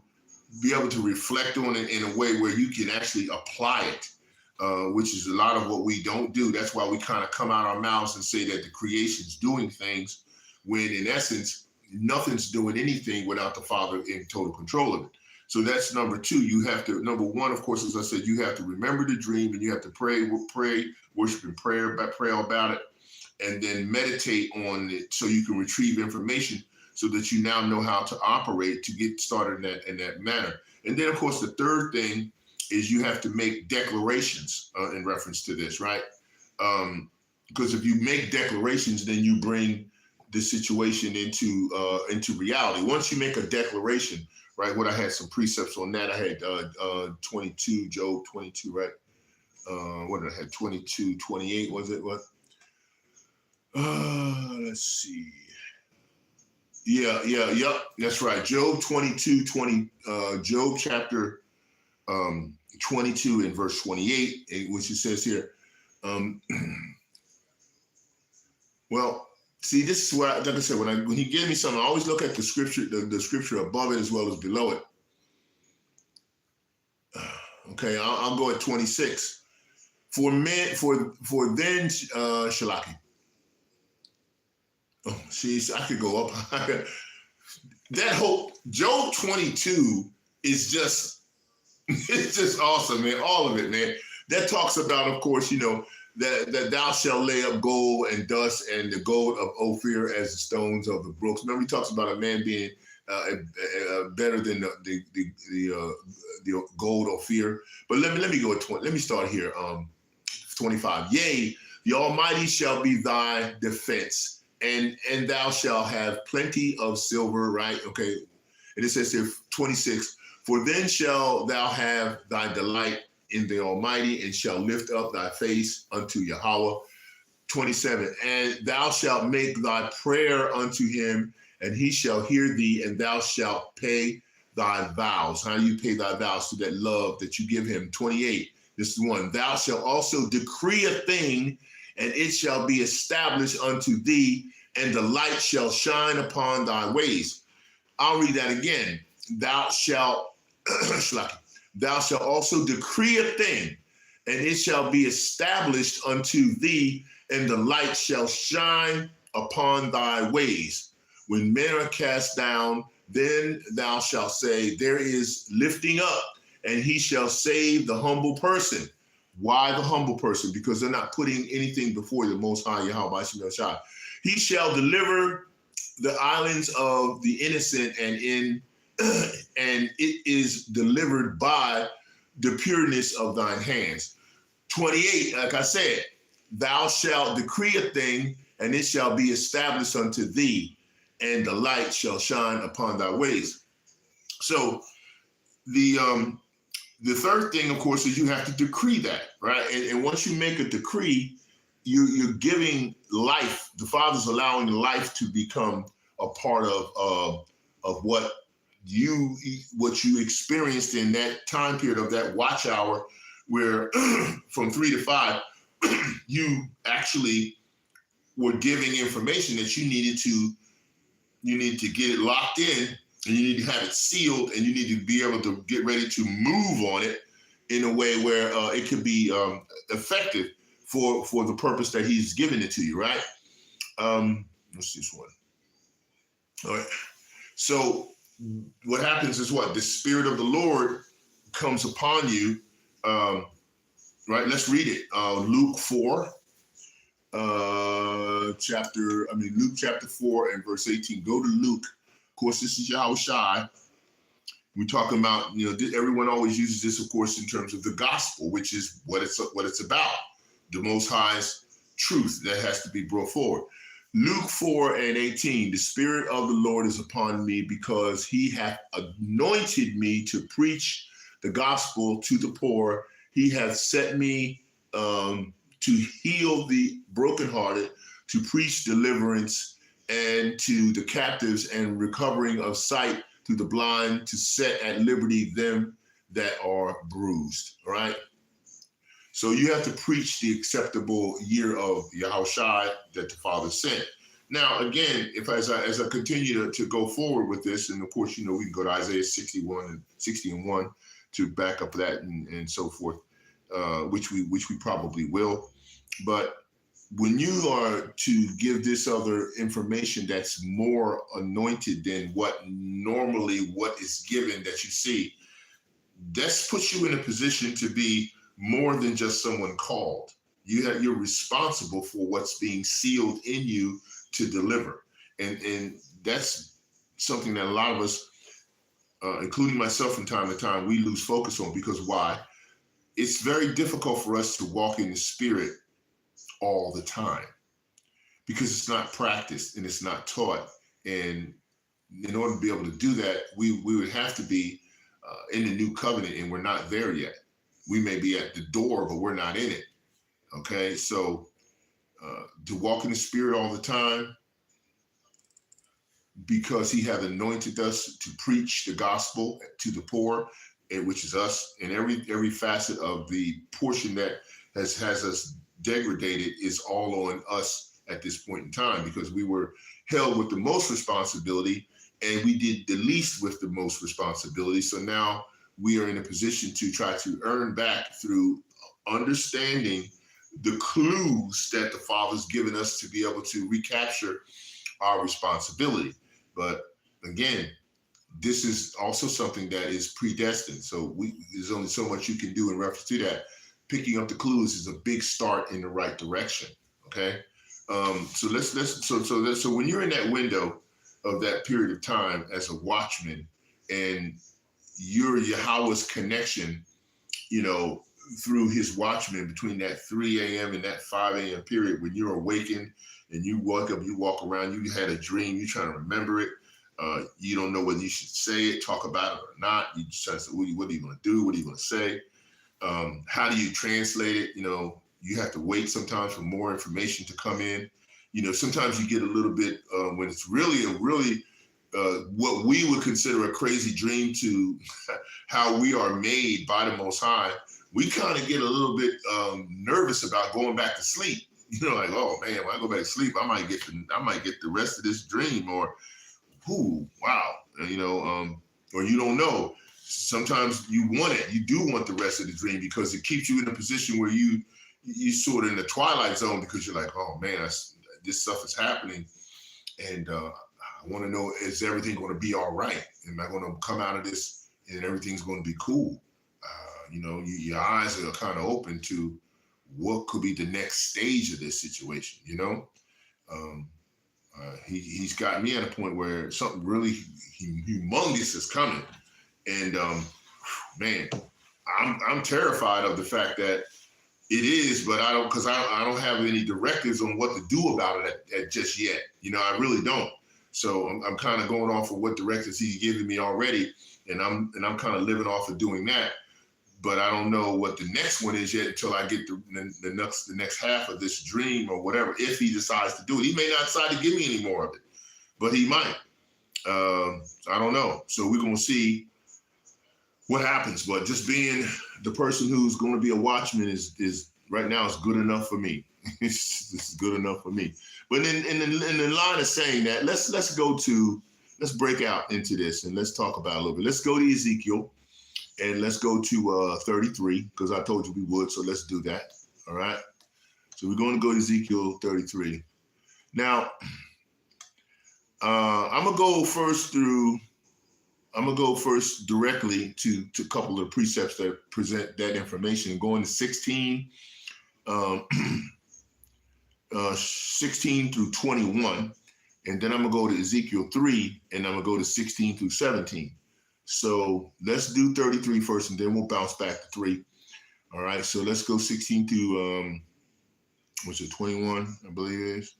be able to reflect on it in a way where you can actually apply it, which is a lot of what we don't do. That's why we kind of come out our mouths and say that the creation's doing things when in essence, nothing's doing anything without the Father in total control of it. So that's number two. You have to, number one, of course, as I said, you have to remember the dream and you have to pray, worship and pray about it, and then meditate on it so you can retrieve information so that you now know how to operate to get started in that manner. And then, of course, the third thing is you have to make declarations in reference to this, right? Because if you make declarations, then you bring the situation into reality. Once you make a declaration, right? What I had some precepts on that. I had 22, Job 22, right? What did I have? 22, 28, was it? What? Let's see. Yep. That's right. Job 22:20. Job chapter 22 and verse 28, which it says here. Well, see, this is what, like I said, when he gives me something, I always look at the scripture, the scripture above it as well as below it. Okay, I'll go at 26. For then, Shalaki. Oh, see, I could go up. That whole Job 22 is just, it's just awesome, man. All of it, man. That talks about, of course, that thou shalt lay up gold and dust and the gold of Ophir as the stones of the brooks. Remember, he talks about a man being better than the gold Ophir. But let me go at 20. Let me start here. 25. Yea, the Almighty shall be thy defense, and thou shalt have plenty of silver. Right? Okay. And it says here 26. For then shall thou have thy delight in the Almighty, and shall lift up thy face unto Yahweh. 27, and thou shalt make thy prayer unto him, and he shall hear thee, and thou shalt pay thy vows. How do you pay thy vows? To that love that you give him. 28, this is one. Thou shalt also decree a thing, and it shall be established unto thee, and the light shall shine upon thy ways. I'll read that again. Thou shalt thou shalt also decree a thing, and it shall be established unto thee, and the light shall shine upon thy ways. When men are cast down, then thou shalt say, there is lifting up, and he shall save the humble person. Why the humble person? Because they're not putting anything before the Most High Yahweh. He shall deliver the islands of the innocent, and it is delivered by the pureness of thine hands. 28, like I said, thou shalt decree a thing, and it shall be established unto thee, and the light shall shine upon thy ways. So the third thing, of course, is you have to decree that, right? And once you make a decree, you're giving life. The Father's allowing life to become a part of what you experienced in that time period of that watch hour, where from 3 to 5, you actually were giving information that you need to get it locked in, and you need to have it sealed, and you need to be able to get ready to move on it in a way where it can be effective for the purpose that he's given it to you, right? What's this one? All right. So what happens is what? The Spirit of the Lord comes upon you, right? Let's read it. Luke 4, Luke chapter 4 and verse 18. Go to Luke. Of course, this is YAHAWAH'S. We're talking about, everyone always uses this, of course, in terms of the gospel, which is what it's about. The Most High's truth that has to be brought forward. Luke 4 and 18, the Spirit of the Lord is upon me, because he hath anointed me to preach the gospel to the poor. He hath set me to heal the brokenhearted, to preach deliverance and to the captives, and recovering of sight to the blind, to set at liberty them that are bruised, all right? So you have to preach the acceptable year of YAHAWAH'S that the Father sent. Now, again, as I continue to go forward with this, and of course, we can go to Isaiah 60 and 1 to back up that and so forth, which we probably will. But when you are to give this other information that's more anointed than what is given that you see, that puts you in a position to be more than just someone called. You're responsible for what's being sealed in you to deliver. And that's something that a lot of us, including myself from time to time, we lose focus on. Because why? It's very difficult for us to walk in the Spirit all the time, because it's not practiced and it's not taught. And in order to be able to do that, we would have to be in the new covenant, and we're not there yet. We may be at the door, but we're not in it. Okay, so to walk in the Spirit all the time, because he hath anointed us to preach the gospel to the poor, and which is us, and every facet of the portion that has us degraded is all on us at this point in time, because we were held with the most responsibility and we did the least with the most responsibility. So now we are in a position to try to earn back through understanding the clues that the Father's given us to be able to recapture our responsibility. But again, this is also something that is predestined. So there's only so much you can do in reference to that. Picking up the clues is a big start in the right direction. Okay. So when you're in that window of that period of time as a watchman, and your Yahawah's connection, through his watchman between that 3 a.m. and that 5 a.m. period, when you're awakened and you wake up, you walk around, you had a dream, you're trying to remember it. You don't know whether you should say it, talk about it or not. You just try to say, what are you going to do? What are you going to say? How do you translate it? You have to wait sometimes for more information to come in. Sometimes you get a little bit, when it's really what we would consider a crazy dream to how we are made by the Most High, we kind of get a little bit nervous about going back to sleep. Like, oh man, when I go back to sleep, I might get the rest of this dream, or, ooh, wow, or you don't know. Sometimes you want it. You do want the rest of the dream because it keeps you in a position where you sort of in the twilight zone, because you're like, oh man, this stuff is happening, and I want to know, is everything going to be all right? Am I going to come out of this and everything's going to be cool? Your eyes are kind of open to what could be the next stage of this situation. He's got me at a point where something really humongous is coming, and man, I'm terrified of the fact that it is, but I don't have any directives on what to do about it at just yet. I really don't. So I'm kind of going off of what directives he's given me already, and I'm kind of living off of doing that. But I don't know what the next one is yet until I get the next half of this dream or whatever. If he decides to do it, he may not decide to give me any more of it, but he might. I don't know. So we're gonna see what happens. But just being the person who's going to be a watchman is right now is good enough for me. This is good enough for me. But in the line of saying that, let's break out into this and let's talk about it a little bit. Let's go to Ezekiel. And let's go to 33, because I told you we would, so let's do that. All right. So we're going to go to Ezekiel 33. Now, I'm gonna go first directly to a couple of precepts that present that information. Going to 16 through 21, and then I'm gonna go to Ezekiel 3, and I'm gonna go to 16 through 17. So let's do 33 first, and then we'll bounce back to 3. All right, so let's go 16 to, 21, I believe it is.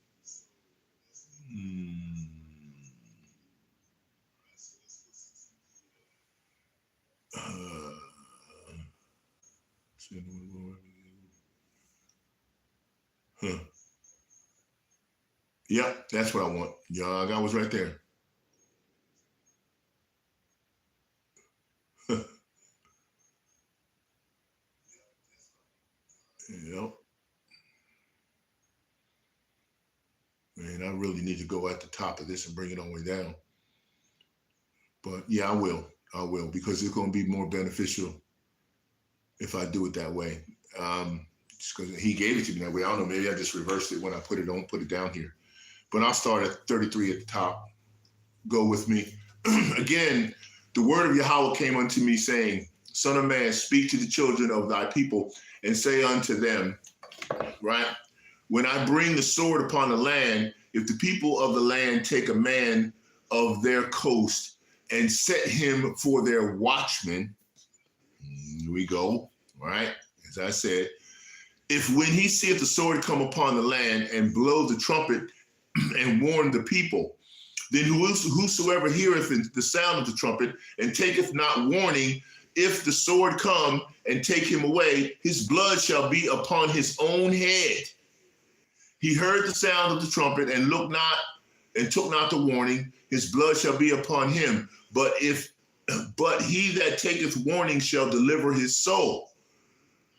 Yep, that's what I want. Yeah, that was right there. Yep. Man, I really need to go at the top of this and bring it all the way down. But yeah, I will, because it's going to be more beneficial if I do it that way. Just because he gave it to me that way. I don't know, maybe I just reversed it when I put it down here. But I'll start at 33 at the top. Go with me. Again, the word of Yahawah came unto me, saying, Son of man, speak to the children of thy people and say unto them, right? When I bring the sword upon the land, if the people of the land take a man of their coast and set him for their watchman, here we go, right? As I said, if when he seeth the sword come upon the land and blow the trumpet and warn the people, then whosoever heareth the sound of the trumpet and taketh not warning, if the sword come and take him away, his blood shall be upon his own head. He heard the sound of the trumpet and looked not, and took not the warning, his blood shall be upon him. But he that taketh warning shall deliver his soul,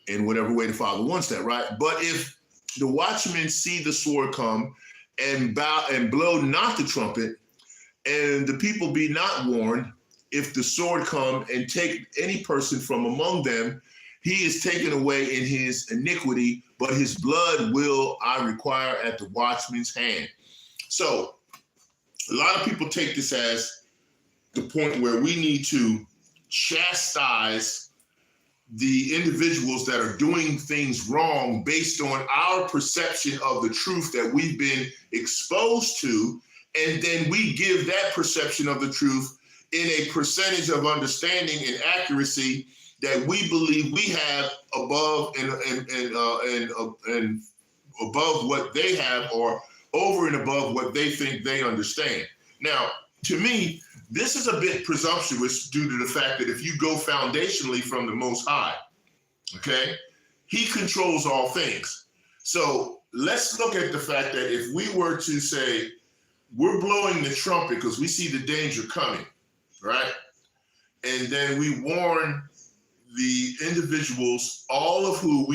in whatever way the Father wants that, right? But if the watchmen see the sword come and blow not the trumpet, and the people be not warned, if the sword come and take any person from among them, he is taken away in his iniquity, but his blood will I require at the watchman's hand. So a lot of people take this as the point where we need to chastise the individuals that are doing things wrong based on our perception of the truth that we've been exposed to, and then we give that perception of the truth in a percentage of understanding and accuracy that we believe we have above and above what they have, or over and above what they think they understand. Now, to me, this is a bit presumptuous due to the fact that if you go foundationally from the Most High, okay, he controls all things. So let's look at the fact that if we were to say, we're blowing the trumpet because we see the danger coming, right? And then we warn the individuals, all of who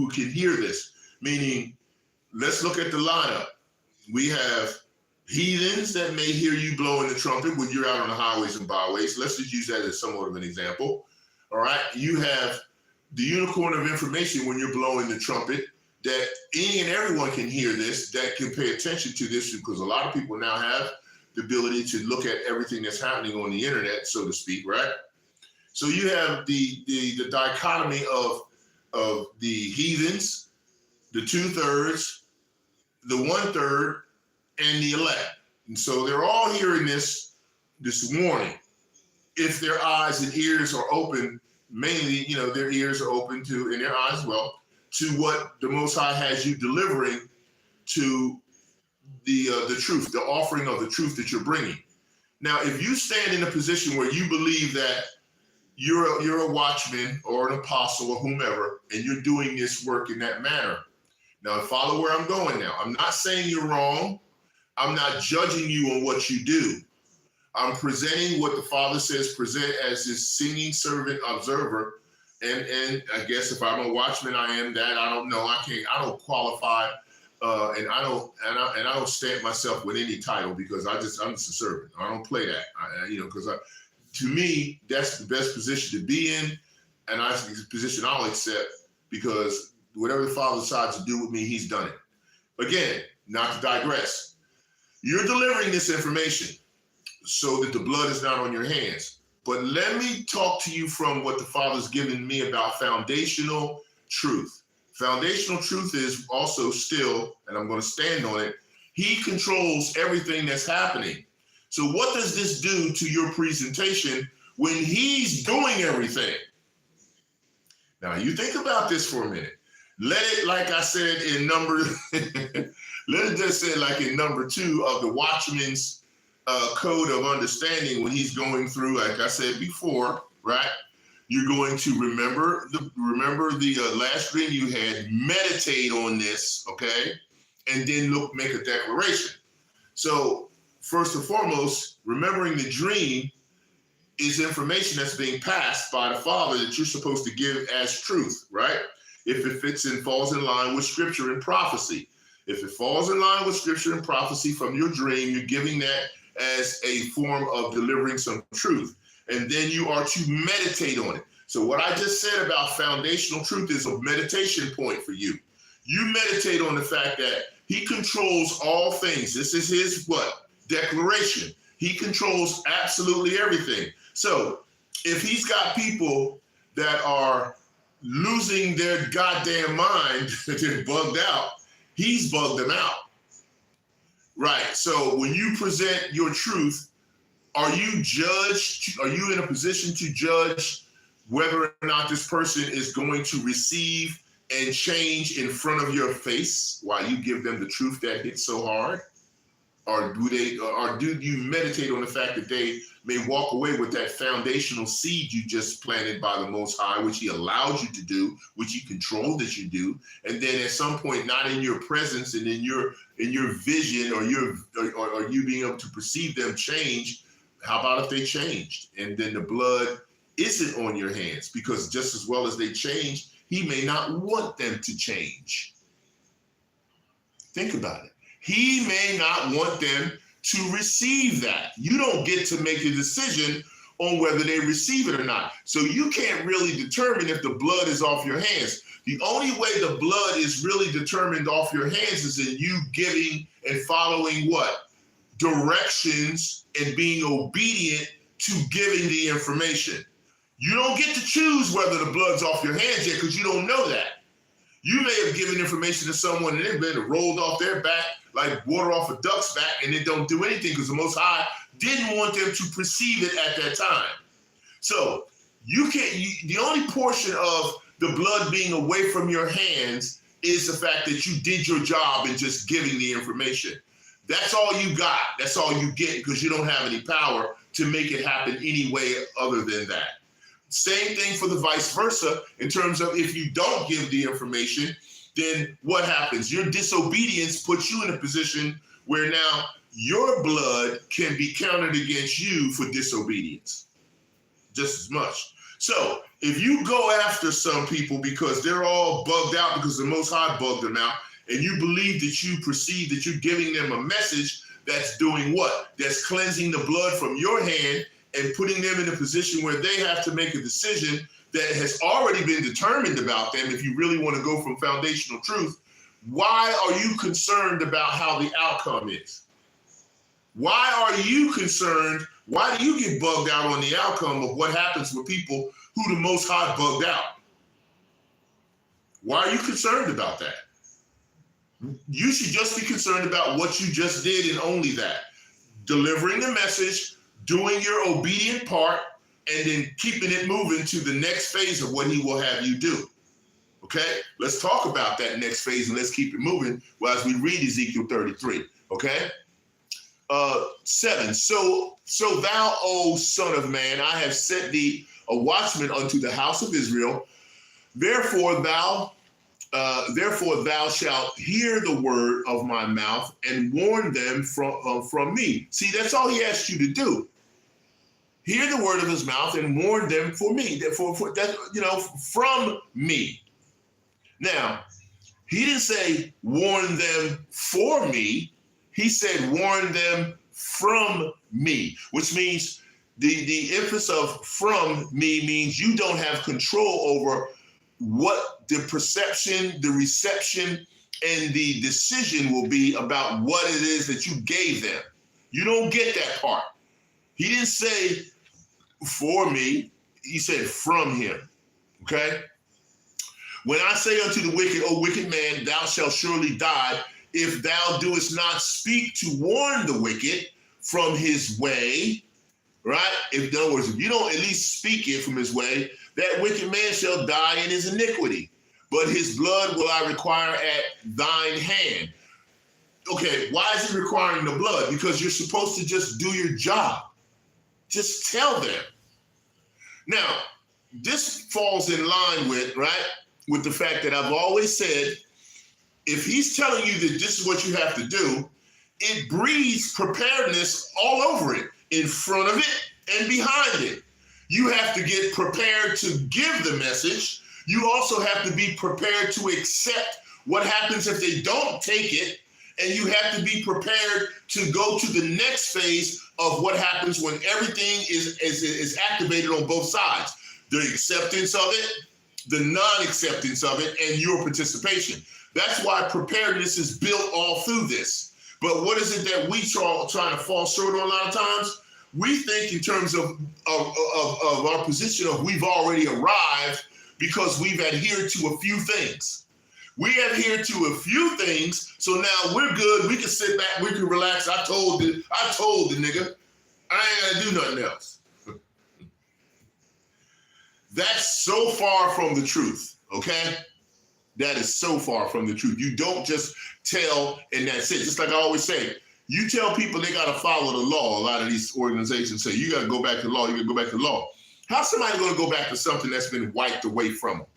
can hear this, meaning, let's look at the lineup. We have heathens that may hear you blowing the trumpet when you're out on the highways and byways. Let's just use that as somewhat of an example. All right. You have the unicorn of information when you're blowing the trumpet, that any and everyone can hear this, that can pay attention to this, because a lot of people now have the ability to look at everything that's happening on the internet, so to speak, right? So you have the dichotomy of the heathens, the 2/3, the 1/3, and the elect. And so they're all hearing this warning. If their eyes and ears are open, mainly, their ears are open to, and their eyes as well, to what the Most High has you delivering to the truth, the offering of the truth that you're bringing. Now, if you stand in a position where you believe that you're a watchman or an apostle or whomever, and you're doing this work in that manner. Now, follow where I'm going now. I'm not saying you're wrong. I'm not judging you on what you do. I'm presenting what the Father says, present as his singing servant observer. And I guess if I'm a watchman, I am that. I don't know. I don't qualify. And I don't stamp myself with any title, because I'm just a servant. I don't play that, because to me, that's the best position to be in, and I think it's a position I'll accept, because whatever the Father decides to do with me, he's done it. Again, not to digress, you're delivering this information so that the blood is not on your hands. But let me talk to you from what the Father's given me about foundational truth. Foundational truth is also still, and I'm going to stand on it, he controls everything that's happening. So what does this do to your presentation when he's doing everything? Now, you think about this for a minute. Let it, like I said in let it just say like in number 2 of the Watchman's code of understanding, when he's going through, like I said before, right? You're going to remember the last dream you had, meditate on this, okay? And then make a declaration. So first and foremost, remembering the dream is information that's being passed by the Father that you're supposed to give as truth, right? If it fits and falls in line with scripture and prophecy. If it falls in line with scripture and prophecy from your dream, you're giving that as a form of delivering some truth. And then you are to meditate on it. So what I just said about foundational truth is a meditation point for you. You meditate on the fact that he controls all things. This is his what? Declaration. He controls absolutely everything. So if he's got people that are losing their goddamn mind, they're bugged out, he's bugged them out. Right. So when you present your truth, are you judged? Are you in a position to judge whether or not this person is going to receive and change in front of your face while you give them the truth that hits so hard? Or do you meditate on the fact that they may walk away with that foundational seed you just planted by the Most High, which He allowed you to do, which He controlled that you do, and then at some point, not in your presence and in your vision or you being able to perceive them change. How about if they changed and then the blood isn't on your hands? Because just as well as they changed, He may not want them to change. Think about it. He may not want them to receive that. You don't get to make the decision on whether they receive it or not. So you can't really determine if the blood is off your hands. The only way the blood is really determined off your hands is in you giving and following what? Directions and being obedient to giving the information. You don't get to choose whether the blood's off your hands yet because you don't know that. You may have given information to someone and they've been rolled off their back like water off a duck's back, and it don't do anything because the Most High didn't want them to perceive it at that time. So the only portion of the blood being away from your hands is the fact that you did your job in just giving the information. That's all you got. That's all you get because you don't have any power to make it happen any way other than that. Same thing for the vice versa in terms of if you don't give the information, then what happens? Your disobedience puts you in a position where now your blood can be counted against you for disobedience just as much. So if you go after some people because they're all bugged out because the Most High bugged them out, and you believe that you perceive that you're giving them a message that's doing what? That's cleansing the blood from your hand and putting them in a position where they have to make a decision that has already been determined about them. If you really want to go from foundational truth, why are you concerned about how the outcome is? Why are you concerned? Why do you get bugged out on the outcome of what happens with people who the Most High bugged out? Why are you concerned about that? You should just be concerned about what you just did and only that. Delivering the message, doing your obedient part, and then keeping it moving to the next phase of what He will have you do. Okay? Let's talk about that next phase and let's keep it moving as we read Ezekiel 33. Okay? 7. So thou, O son of man, I have set thee a watchman unto the house of Israel. Therefore thou shalt hear the word of my mouth and warn them from me. See, that's all He asked you to do. Hear the word of His mouth and warn them from me. Now, He didn't say warn them for me. He said warn them from me, which means the emphasis of from me means you don't have control over what the perception, the reception, and the decision will be about what it is that you gave them. You don't get that part. He didn't say for me, He said from Him, okay? When I say unto the wicked, O wicked man, thou shalt surely die, if thou doest not speak to warn the wicked from his way, right? In other words, if you don't at least speak it from his way, that wicked man shall die in his iniquity, but his blood will I require at thine hand. Okay, why is He requiring the blood? Because you're supposed to just do your job. Just tell them. Now, this falls in line with, right, with the fact that I've always said, if He's telling you that this is what you have to do, it breeds preparedness all over it, in front of it and behind it. You have to get prepared to give the message. You also have to be prepared to accept what happens if they don't take it. And you have to be prepared to go to the next phase of what happens when everything is activated on both sides. The acceptance of it, the non-acceptance of it, and your participation. That's why preparedness is built all through this. But what is it that we trying to fall short on a lot of times? We think in terms of our position of we've already arrived because we've adhered to a few things. We adhere to a few things, so now we're good. We can sit back, we can relax. I told the nigga, I ain't gotta do nothing else. That's so far from the truth, okay? That is so far from the truth. You don't just tell and that's it. Just like I always say, You tell people they got to follow the law. A lot of these organizations say, you got to go back to the law. You got to go back to the law. How's somebody going to go back to something that's been wiped away from them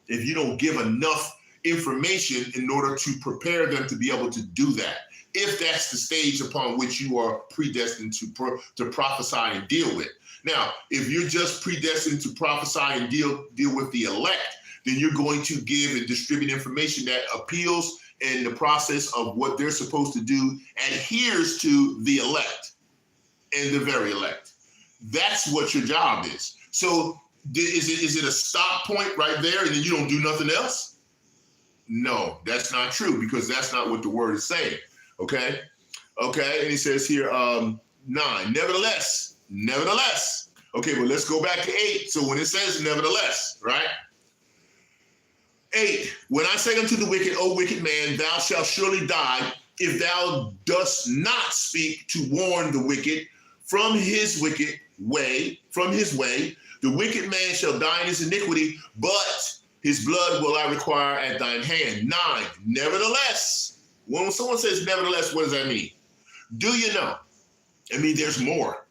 if you don't give enough information in order to prepare them to be able to do that? If that's the stage upon which you are predestined to prophesy and deal with. Now, if you're just predestined to prophesy and deal with the elect, then you're going to give and distribute information that appeals in the process of what they're supposed to do, adheres to the elect and the very elect. That's what your job is. So is it a stop point right there and then you don't do nothing else? No, that's not true, because that's not what the word is saying. Okay. And he says here, 9, nevertheless. Okay, well, let's go back to 8. So when it says nevertheless, right? 8, when I say unto the wicked, O wicked man, thou shalt surely die, if thou dost not speak to warn the wicked from his wicked way, the wicked man shall die in his iniquity, but his blood will I require at thine hand. 9, nevertheless. When someone says nevertheless, what does that mean? Do you know? I mean, there's more.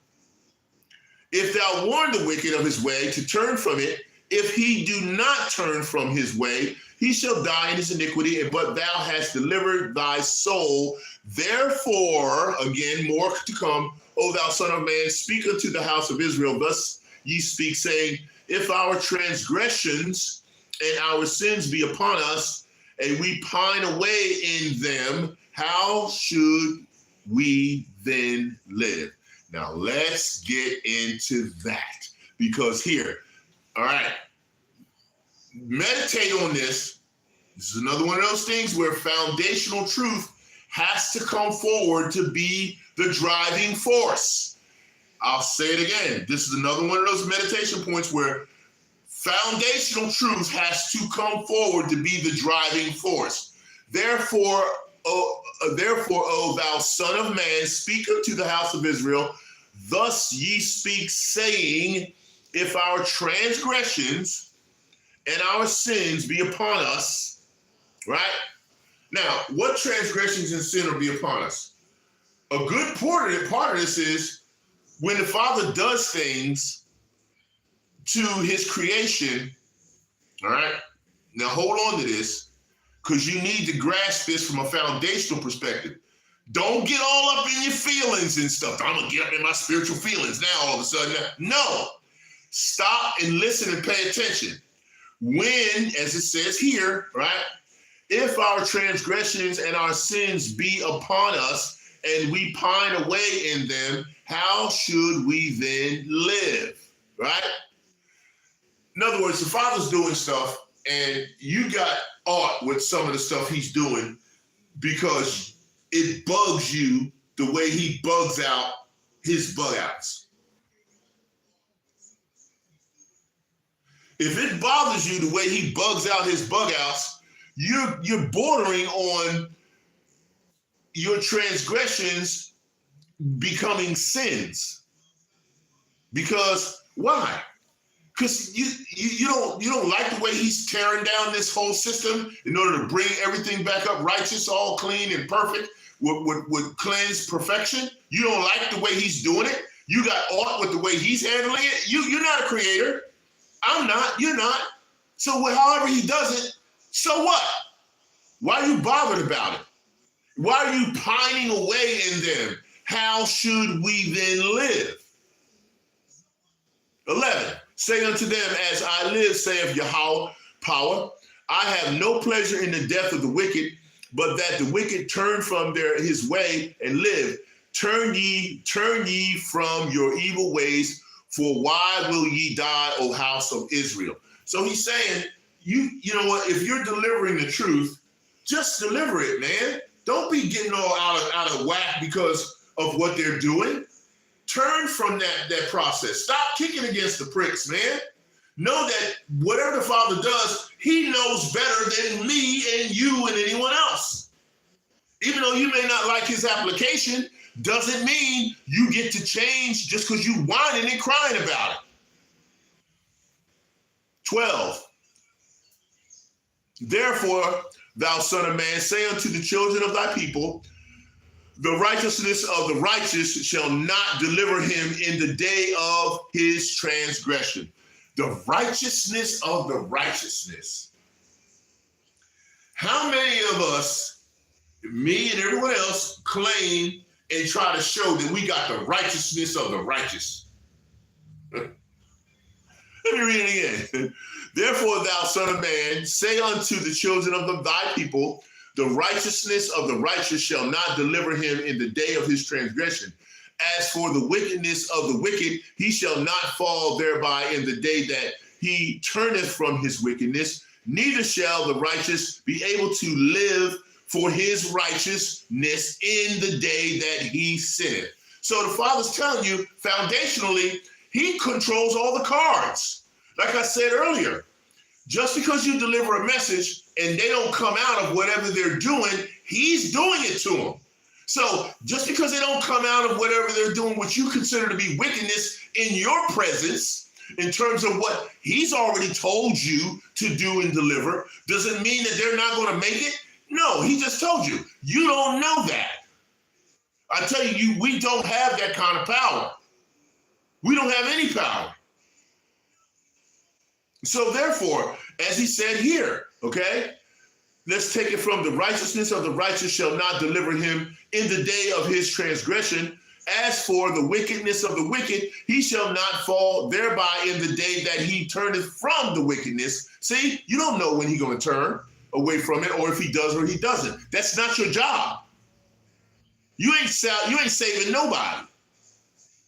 If thou warn the wicked of his way to turn from it, if he do not turn from his way, he shall die in his iniquity, but thou hast delivered thy soul. Therefore, again, more to come, O thou son of man, speak unto the house of Israel. Thus ye speak, saying, if our transgressions and our sins be upon us, and we pine away in them, how should we then live? Now let's get into that, because here, all right, meditate on this. This is another one of those things where foundational truth has to come forward to be the driving force. I'll say it again. This is another one of those meditation points where foundational truth has to come forward to be the driving force. Therefore, O thou son of man, speak unto the house of Israel. Thus ye speak, saying, if our transgressions and our sins be upon us, right? Now, what transgressions and sin will be upon us? A good part of this is when the Father does things to his creation, all right? Now hold on to this, because you need to grasp this from a foundational perspective. Don't get all up in your feelings and stuff. I'm going to get up in my spiritual feelings now all of a sudden. No. Stop and listen and pay attention. When, as it says here, right, if our transgressions and our sins be upon us and we pine away in them, how should we then live, right? In other words, the Father's doing stuff and you got aught with some of the stuff he's doing because it bugs you the way he bugs out his bug outs. If it bothers you the way he bugs out his bug outs, you're bordering on your transgressions becoming sins. Because why? Because you don't like the way he's tearing down this whole system in order to bring everything back up righteous, all clean and perfect with cleansed perfection. You don't like the way he's doing it. You got aught with the way he's handling it. You're not a creator. I'm not. You're not. So however he does it, so what? Why are you bothered about it? Why are you pining away in them? How should we then live? 11, say unto them, as I live, saith Yahawah, power, I have no pleasure in the death of the wicked, but that the wicked turn from his way and live. Turn ye from your evil ways, for why will ye die, O house of Israel? So he's saying, you know what, if you're delivering the truth, just deliver it, man. Don't be getting all out of whack because of what they're doing. Turn from that process. Stop kicking against the pricks, man. Know that whatever the Father does, he knows better than me and you and anyone else. Even though you may not like his application, doesn't mean you get to change just because you whining and crying about it. 12, therefore, thou son of man, say unto the children of thy people, The righteousness of the righteous shall not deliver him in the day of his transgression. The righteousness of the righteousness. How many of us, me and everyone else, claim and try to show that we got the righteousness of the righteous? Let me read it again. Therefore, thou son of man, say unto the children of thy people, the righteousness of the righteous shall not deliver him in the day of his transgression. As for the wickedness of the wicked, he shall not fall thereby in the day that he turneth from his wickedness, neither shall the righteous be able to live for his righteousness in the day that he sinneth. So the Father's telling you, foundationally, he controls all the cards. Like I said earlier, just because you deliver a message and they don't come out of whatever they're doing, he's doing it to them. So just because they don't come out of whatever they're doing, what you consider to be wickedness in your presence, in terms of what he's already told you to do and deliver, doesn't mean that they're not going to make it. No, he just told you. You don't know that. I tell you, we don't have that kind of power. We don't have any power. So therefore, as he said here, okay, let's take it from the righteousness of the righteous shall not deliver him in the day of his transgression. As for the wickedness of the wicked, he shall not fall thereby in the day that he turneth from the wickedness. See, you don't know when he's going to turn away from it, or if he does or he doesn't. That's not your job. You ain't saving nobody.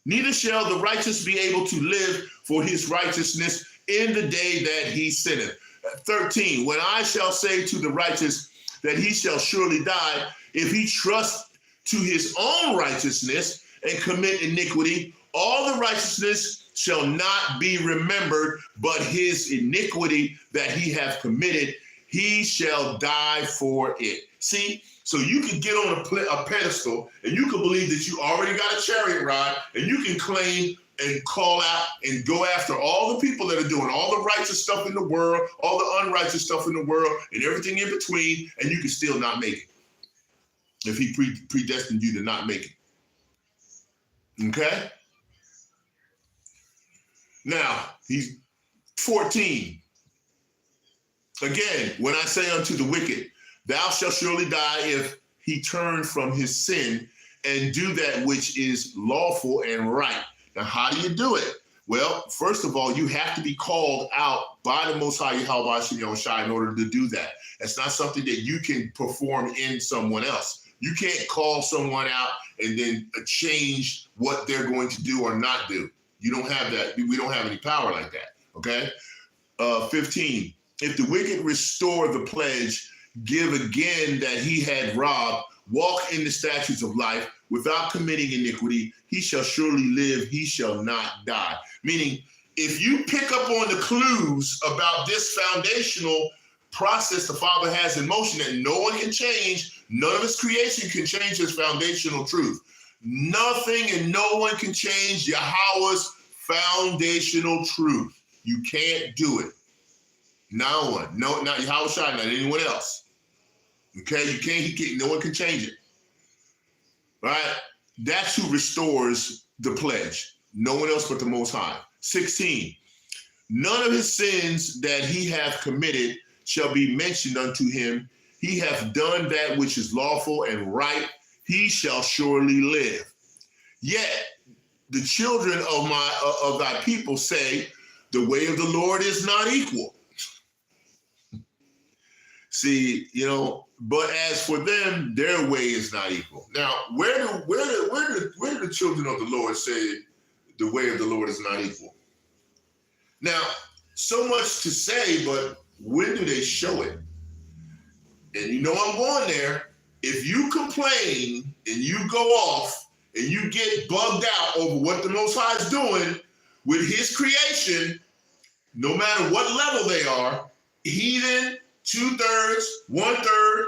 Neither shall the righteous be able to live for his righteousness in the day that he sinneth. 13, when I shall say to the righteous that he shall surely die, if he trust to his own righteousness and commit iniquity, all the righteousness shall not be remembered, but his iniquity that he hath committed, he shall die for it. See, so you can get on a pedestal and you can believe that you already got a chariot ride, and you can claim and call out and go after all the people that are doing all the righteous stuff in the world, all the unrighteous stuff in the world, and everything in between, and you can still not make it if he predestined you to not make it. Okay? Now, he's 14. Again, when I say unto the wicked, thou shalt surely die if he turn from his sin and do that which is lawful and right. Now, how do you do it? Well, first of all, you have to be called out by the Most High YAHAWAH'S in order to do that. That's not something that you can perform in someone else. You can't call someone out and then change what they're going to do or not do. You don't have that. We don't have any power like that, okay? 15, if the wicked restore the pledge, give again that he had robbed, walk in the statutes of life without committing iniquity, he shall surely live, he shall not die. Meaning, if you pick up on the clues about this foundational process the Father has in motion that no one can change, none of his creation can change his foundational truth. Nothing and no one can change Yahawah's foundational truth. You can't do it. No one. No, not Yahawah, not anyone else. Okay, you can't, no one can change it. Right? That's who restores the pledge. No one else but the Most High. 16, none of his sins that he hath committed shall be mentioned unto him. He hath done that which is lawful and right. He shall surely live. Yet the children of thy people say, the way of the Lord is not equal. See, but as for them, their way is not equal. Now, where do the children of the Lord say the way of the Lord is not equal? Now, so much to say, but when do they show it? And I'm going there. If you complain and you go off and you get bugged out over what the Most High is doing with his creation, no matter what level they are, heathen, 2/3, 1/3,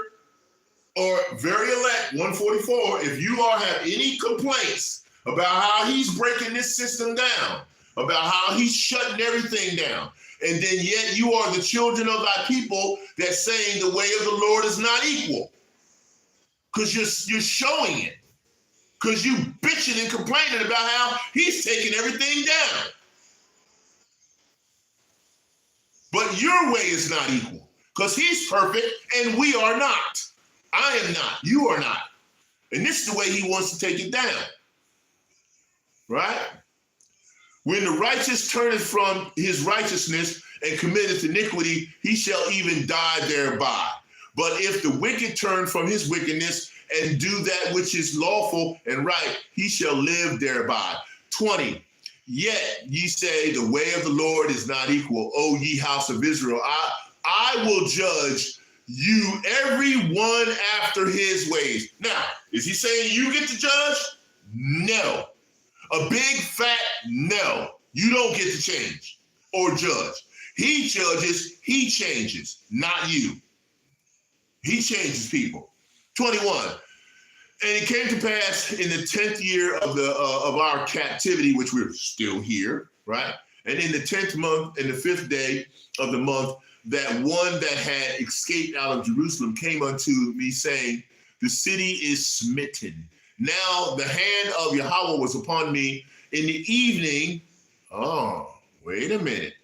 or very elect, 144, if you all have any complaints about how he's breaking this system down, about how he's shutting everything down, and then yet you are the children of thy people that's saying the way of the Lord is not equal, because you're showing it. because you bitching and complaining about how he's taking everything down. But your way is not equal because he's perfect and we are not. I am not. You are not. And this is the way he wants to take it down. Right? When the righteous turneth from his righteousness and committeth iniquity, he shall even die thereby. But if the wicked turn from his wickedness and do that which is lawful and right, he shall live thereby. 20. Yet ye say the way of the Lord is not equal, O ye house of Israel. I will judge you, every one after his ways. Now, is he saying you get to judge? No. A big fat no. You don't get to change or judge. He judges, he changes, not you. He changes people. 21. And it came to pass in the 10th year of our captivity, which we're still here, right? And in the 10th month, in the 5th day of the month, that one that had escaped out of Jerusalem came unto me, saying, the city is smitten. Now the hand of Yahweh was upon me in the evening. Oh, wait a minute.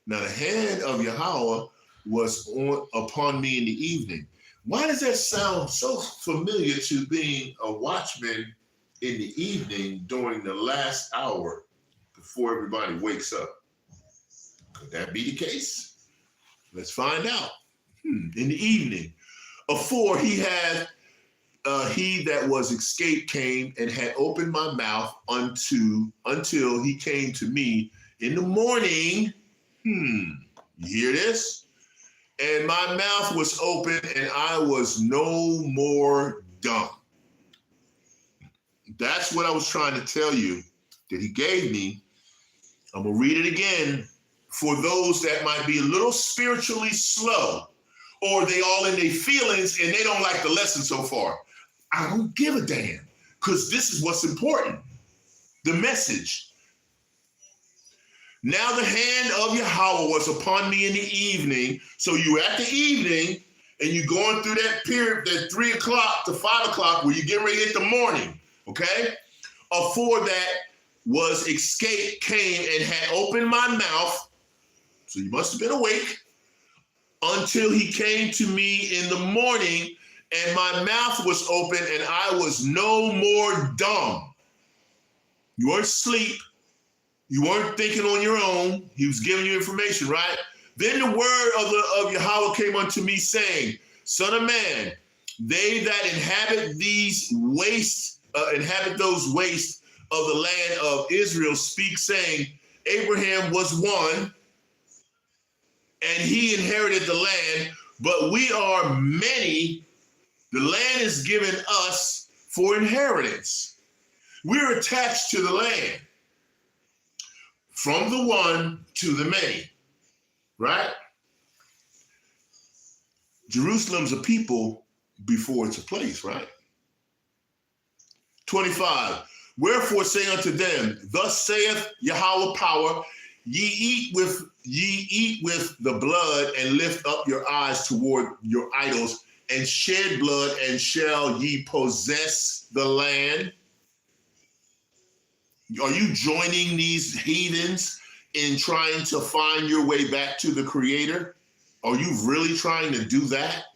Now the hand of Yahweh was upon me in the evening. Why does that sound so familiar to being a watchman in the evening during the last hour before everybody wakes up? Could that be the case? Let's find out. In the evening. Afore he that was escaped came and had opened my mouth until he came to me in the morning. You hear this? And my mouth was open and I was no more dumb. That's what I was trying to tell you that he gave me. I'm going to read it again for those that might be a little spiritually slow, or they all in their feelings and they don't like the lesson so far. I don't give a damn, because this is what's important. The message. Now the hand of Yahweh was upon me in the evening. So you were at the evening and you're going through that period, that 3 o'clock to 5 o'clock where you get ready to hit the morning, okay? Afore that was escaped came and had opened my mouth. So you must have been awake until he came to me in the morning, and my mouth was open and I was no more dumb. You weren't asleep. You weren't thinking on your own. He was giving you information, right? Then the word of Yahweh came unto me, saying, Son of man, they that inhabit those wastes of the land of Israel speak, saying, Abraham was one, and he inherited the land, but we are many. The land is given us for inheritance. We're attached to the land. From the one to the many, right? Jerusalem's a people before it's a place, right? 25. Wherefore say unto them, thus saith Yahweh power, ye eat with the blood and lift up your eyes toward your idols and shed blood, and shall ye possess the land? Are you joining these heathens in trying to find your way back to the Creator? Are you really trying to do that?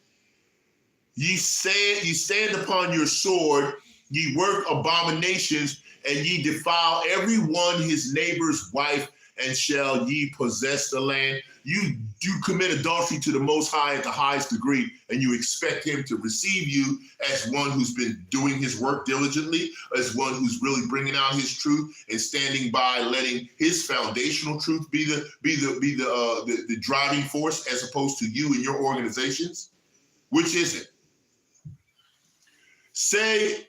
Ye stand upon your sword, ye work abominations, and ye defile every one his neighbor's wife, and shall ye possess the land? You do commit adultery to the Most High at the highest degree, and you expect him to receive you as one who's been doing his work diligently, as one who's really bringing out his truth and standing by, letting his foundational truth be the driving force, as opposed to you and your organizations. Which is it? Say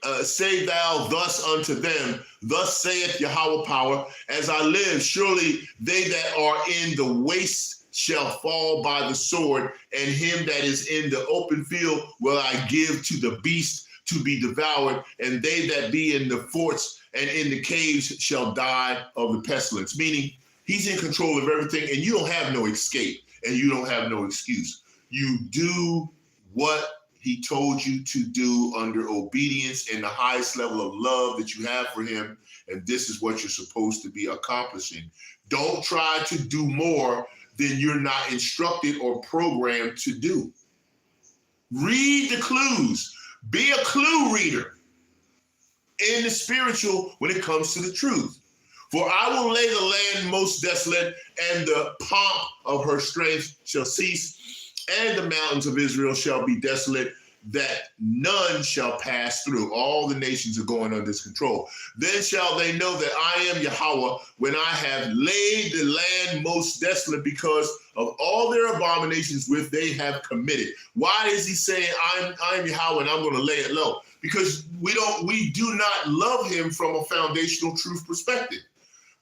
thou thus unto them, thus saith Yahweh power, as I live, surely they that are in the waste shall fall by the sword, and him that is in the open field will I give to the beast to be devoured, and they that be in the forts and in the caves shall die of the pestilence. Meaning, he's in control of everything, and you don't have no escape, and you don't have no excuse. You do what he told you to do under obedience and the highest level of love that you have for him. And this is what you're supposed to be accomplishing. Don't try to do more than you're not instructed or programmed to do. Read the clues. Be a clue reader in the spiritual when it comes to the truth. For I will lay the land most desolate, and the pomp of her strength shall cease, and the mountains of Israel shall be desolate, that none shall pass through. All the nations are going under his control. Then shall they know that I am Yahweh, when I have laid the land most desolate, because of all their abominations which they have committed. Why is he saying I'm Yahweh and I'm going to lay it low? Because we do not love him from a foundational truth perspective.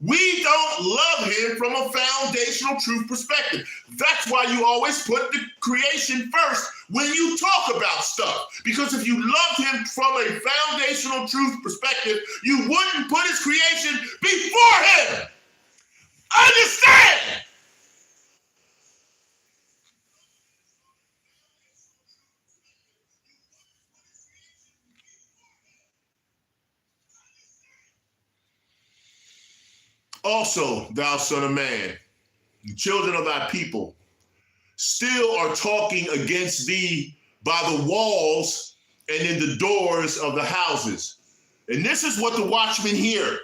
We don't love him from a foundational truth perspective. That's why you always put the creation first when you talk about stuff. Because if you loved him from a foundational truth perspective, you wouldn't put his creation before him. Understand? Also, thou son of man, the children of thy people still are talking against thee by the walls and in the doors of the houses. And this is what the watchmen hear.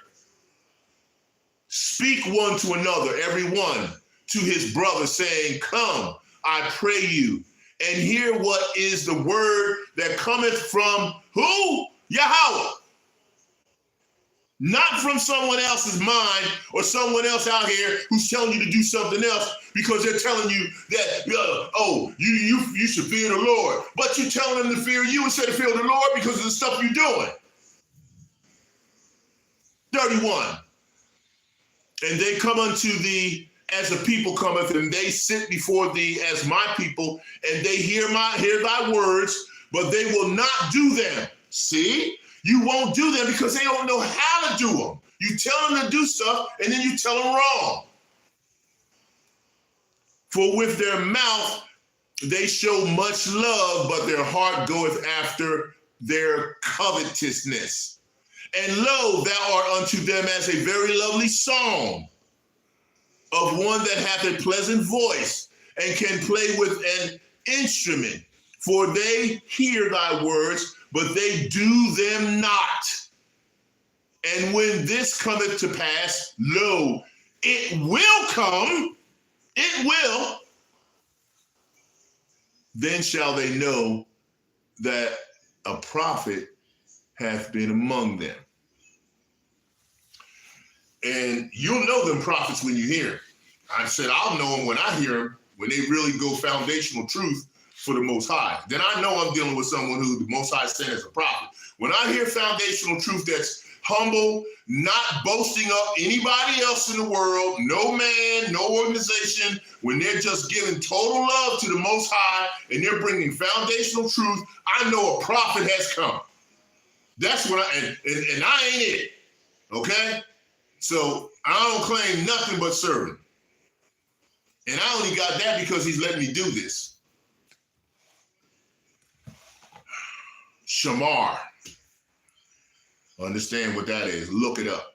Speak one to another, every one to his brother, saying, come, I pray you, and hear what is the word that cometh from who? Yahweh. Not from someone else's mind or someone else out here who's telling you to do something else because they're telling you that, you should fear the Lord. But you're telling them to fear you instead of fear the Lord because of the stuff you're doing. 31. And they come unto thee as the people cometh, and they sit before thee as my people, and they hear thy words, but they will not do them. See? You won't do them because they don't know how to do them. You tell them to do stuff, and then you tell them wrong. For with their mouth they show much love, but their heart goeth after their covetousness. And lo, thou art unto them as a very lovely song of one that hath a pleasant voice and can play with an instrument. For they hear thy words, but they do them not. And when this cometh to pass, lo, it will come, it will, then shall they know that a prophet hath been among them. And you'll know them prophets when you hear them. I said, I'll know them when I hear them, when they really go foundational truth for the Most High. Then I know I'm dealing with someone who the Most High sent as a prophet. When I hear foundational truth that's humble, not boasting up anybody else in the world, no man, no organization, when they're just giving total love to the Most High and they're bringing foundational truth, I know a prophet has come. That's what and I ain't it, okay? So I don't claim nothing but serving. And I only got that because he's letting me do this. Shamar. Understand what that is. Look it up.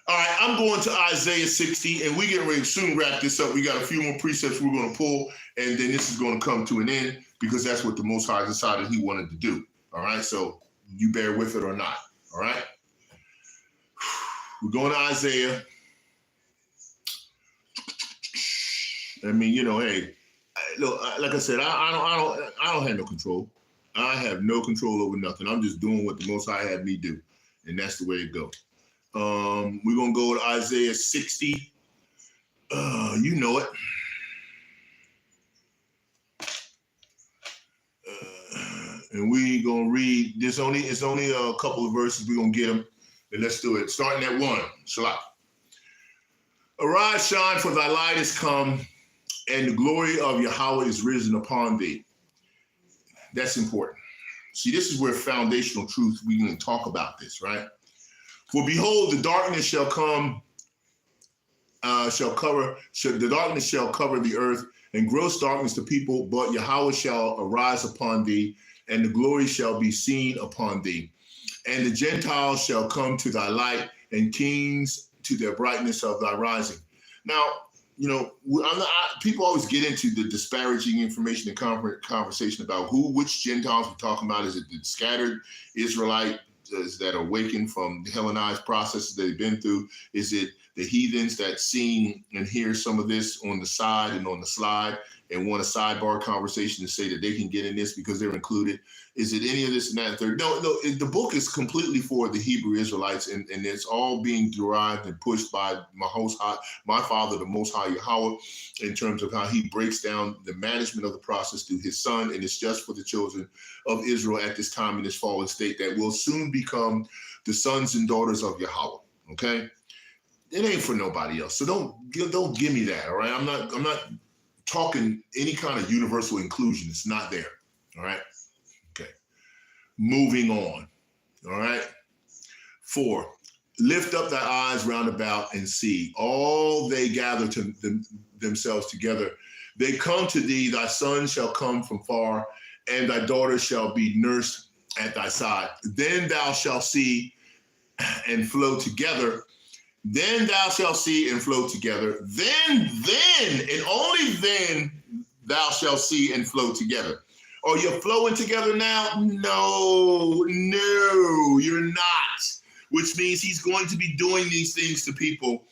All right, I'm going to Isaiah 60, and we're getting ready to soon wrap this up. We got a few more precepts we're going to pull, and then this is going to come to an end because that's what the Most High decided he wanted to do. All right, so you bear with it or not. All right. We're going to Isaiah. I mean, hey, look, like I said, I don't have no control. I have no control over nothing. I'm just doing what the Most High had me do, and that's the way it goes. We're gonna go to Isaiah 60. You know it. And we gonna read this. It's only a couple of verses. We're gonna get them, and let's do it. Starting at 1. Shalach. Arise, shine, for thy light is come, and the glory of Yahweh is risen upon thee. That's important. See, this is where foundational truth, we can talk about this, right? For behold, the darkness shall come the darkness shall cover the earth, and gross darkness the people, but Yahweh shall arise upon thee, and the glory shall be seen upon thee. And the Gentiles shall come to thy light, and kings to the brightness of thy rising. Now, people always get into the disparaging information and conversation about which Gentiles we're talking about. Is it the scattered Israelites that awakened from the Hellenized processes they've been through? Is it the heathens that seen and hear some of this on the side and on the slide and want a sidebar conversation to say that they can get in this because they're included? Is it any of this and that and third? No, the book is completely for the Hebrew Israelites, and it's all being derived and pushed by my Father, the Most High Yahweh, in terms of how he breaks down the management of the process through his son, and it's just for the children of Israel at this time in this fallen state that will soon become the sons and daughters of Yahweh, okay? It ain't for nobody else, so don't give me that, all right? I'm not talking any kind of universal inclusion. It's not there, all right? Okay, moving on, all right? 4, lift up thy eyes round about and see. All they gather to themselves together. They come to thee, thy son shall come from far, and thy daughter shall be nursed at thy side. Then thou shalt see and flow together. Then thou shalt see and flow together. Then, and only then thou shalt see and flow together. Are you flowing together now? No, you're not. Which means he's going to be doing these things to people.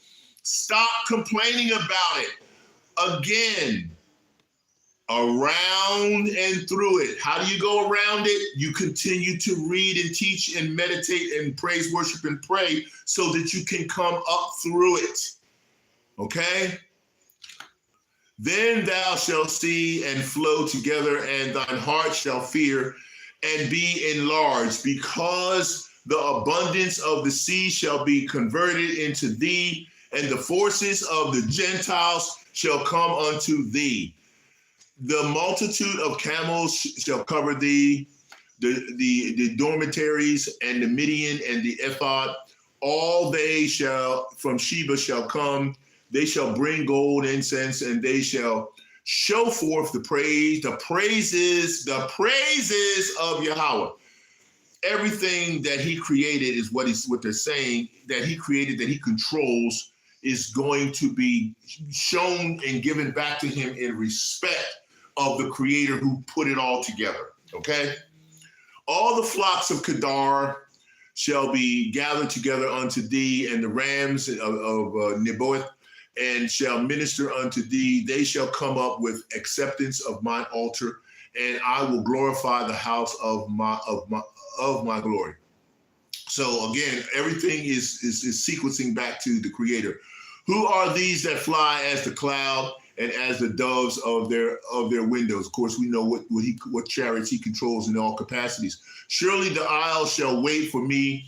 Stop complaining about it. Again, around and through it. How do you go around it? You continue to read and teach and meditate and praise, worship, and pray so that you can come up through it. Okay? Then thou shalt see and flow together, and thine heart shall fear and be enlarged, because the abundance of the sea shall be converted into thee, and the forces of the Gentiles shall come unto thee. The multitude of camels shall cover thee, the dormitories and the Midian and the ephod. All they shall from Sheba shall come. They shall bring gold, incense, and they shall show forth the praises of Yahweh. Everything that he created is what they're saying, that he created, that he controls, is going to be shown and given back to him in respect of the creator who put it all together, okay? All the flocks of Kedar shall be gathered together unto thee, and the rams of Nebaioth, and shall minister unto thee. They shall come up with acceptance of mine altar, and I will glorify the house of my glory. So again, everything is sequencing back to the creator. Who are these that fly as the cloud and as the doves of their windows? Of course, we know what chariots he controls in all capacities. Surely the isles shall wait for me,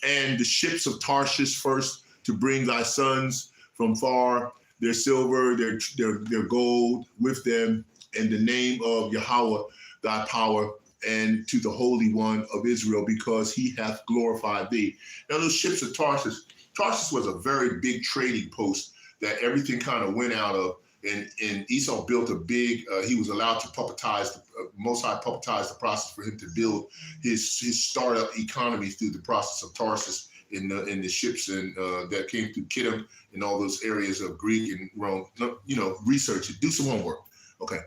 and the ships of Tarshish first, to bring thy sons from far, their silver, their gold with them, and the name of Yahweh thy power, and to the Holy One of Israel, because he hath glorified thee. Now those ships of Tarshish was a very big trading post that everything kind of went out of, and Esau built a big, he was allowed to puppetize, Most High puppetized the process for him to build his startup economy through the process of Tarsus in the ships and that came through Kittim and all those areas of Greek and Rome. Research it, do some homework. Okay,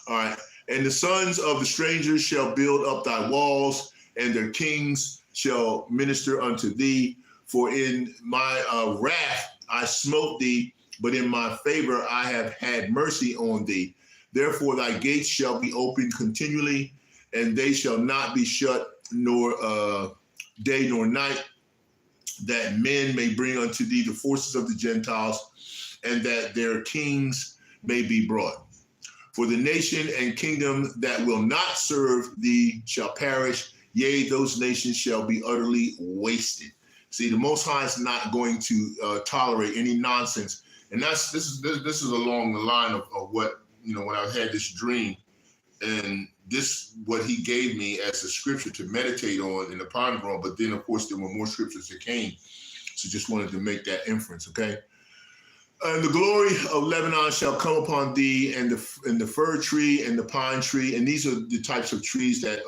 all right. And the sons of the strangers shall build up thy walls, and their kings shall minister unto thee. For in my wrath I smote thee, but in my favor I have had mercy on thee. Therefore thy gates shall be opened continually, and they shall not be shut, nor day nor night, that men may bring unto thee the forces of the Gentiles, and that their kings may be brought. For the nation and kingdom that will not serve thee shall perish, yea, those nations shall be utterly wasted. See, the Most High is not going to tolerate any nonsense, and this is along the line of what, when I had this dream, and this what he gave me as a scripture to meditate on and ponder on. But then, of course, there were more scriptures that came, so just wanted to make that inference. Okay. And the glory of Lebanon shall come upon thee, and the fir tree and the pine tree, and these are the types of trees that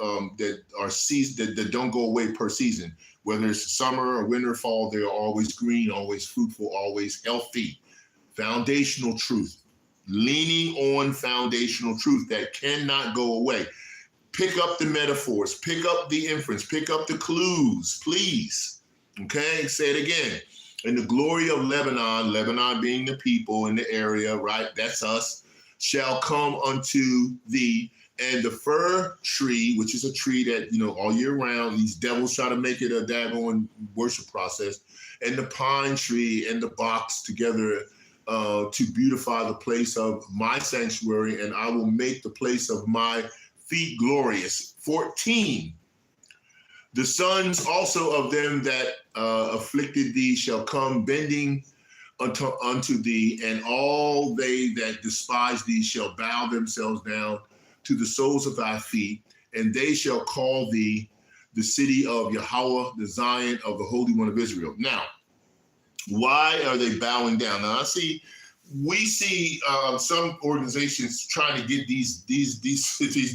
are season that don't go away per season. Whether it's summer or winter, fall, they're always green, always fruitful, always healthy. Foundational truth, leaning on foundational truth that cannot go away. Pick up the metaphors, pick up the inference, pick up the clues, please. Okay, say it again. And the glory of Lebanon, Lebanon being the people in the area, right? That's us, shall come unto thee. And the fir tree, which is a tree that, all year round, these devils try to make it a daggone worship process. And the pine tree and the box together to beautify the place of my sanctuary. And I will make the place of my feet glorious. 14. The sons also of them that afflicted thee shall come bending unto thee, and all they that despise thee shall bow themselves down to the soles of thy feet, and they shall call thee the city of Yahweh, the Zion of the Holy One of Israel. Now, why are they bowing down? Now, we see some organizations trying to get these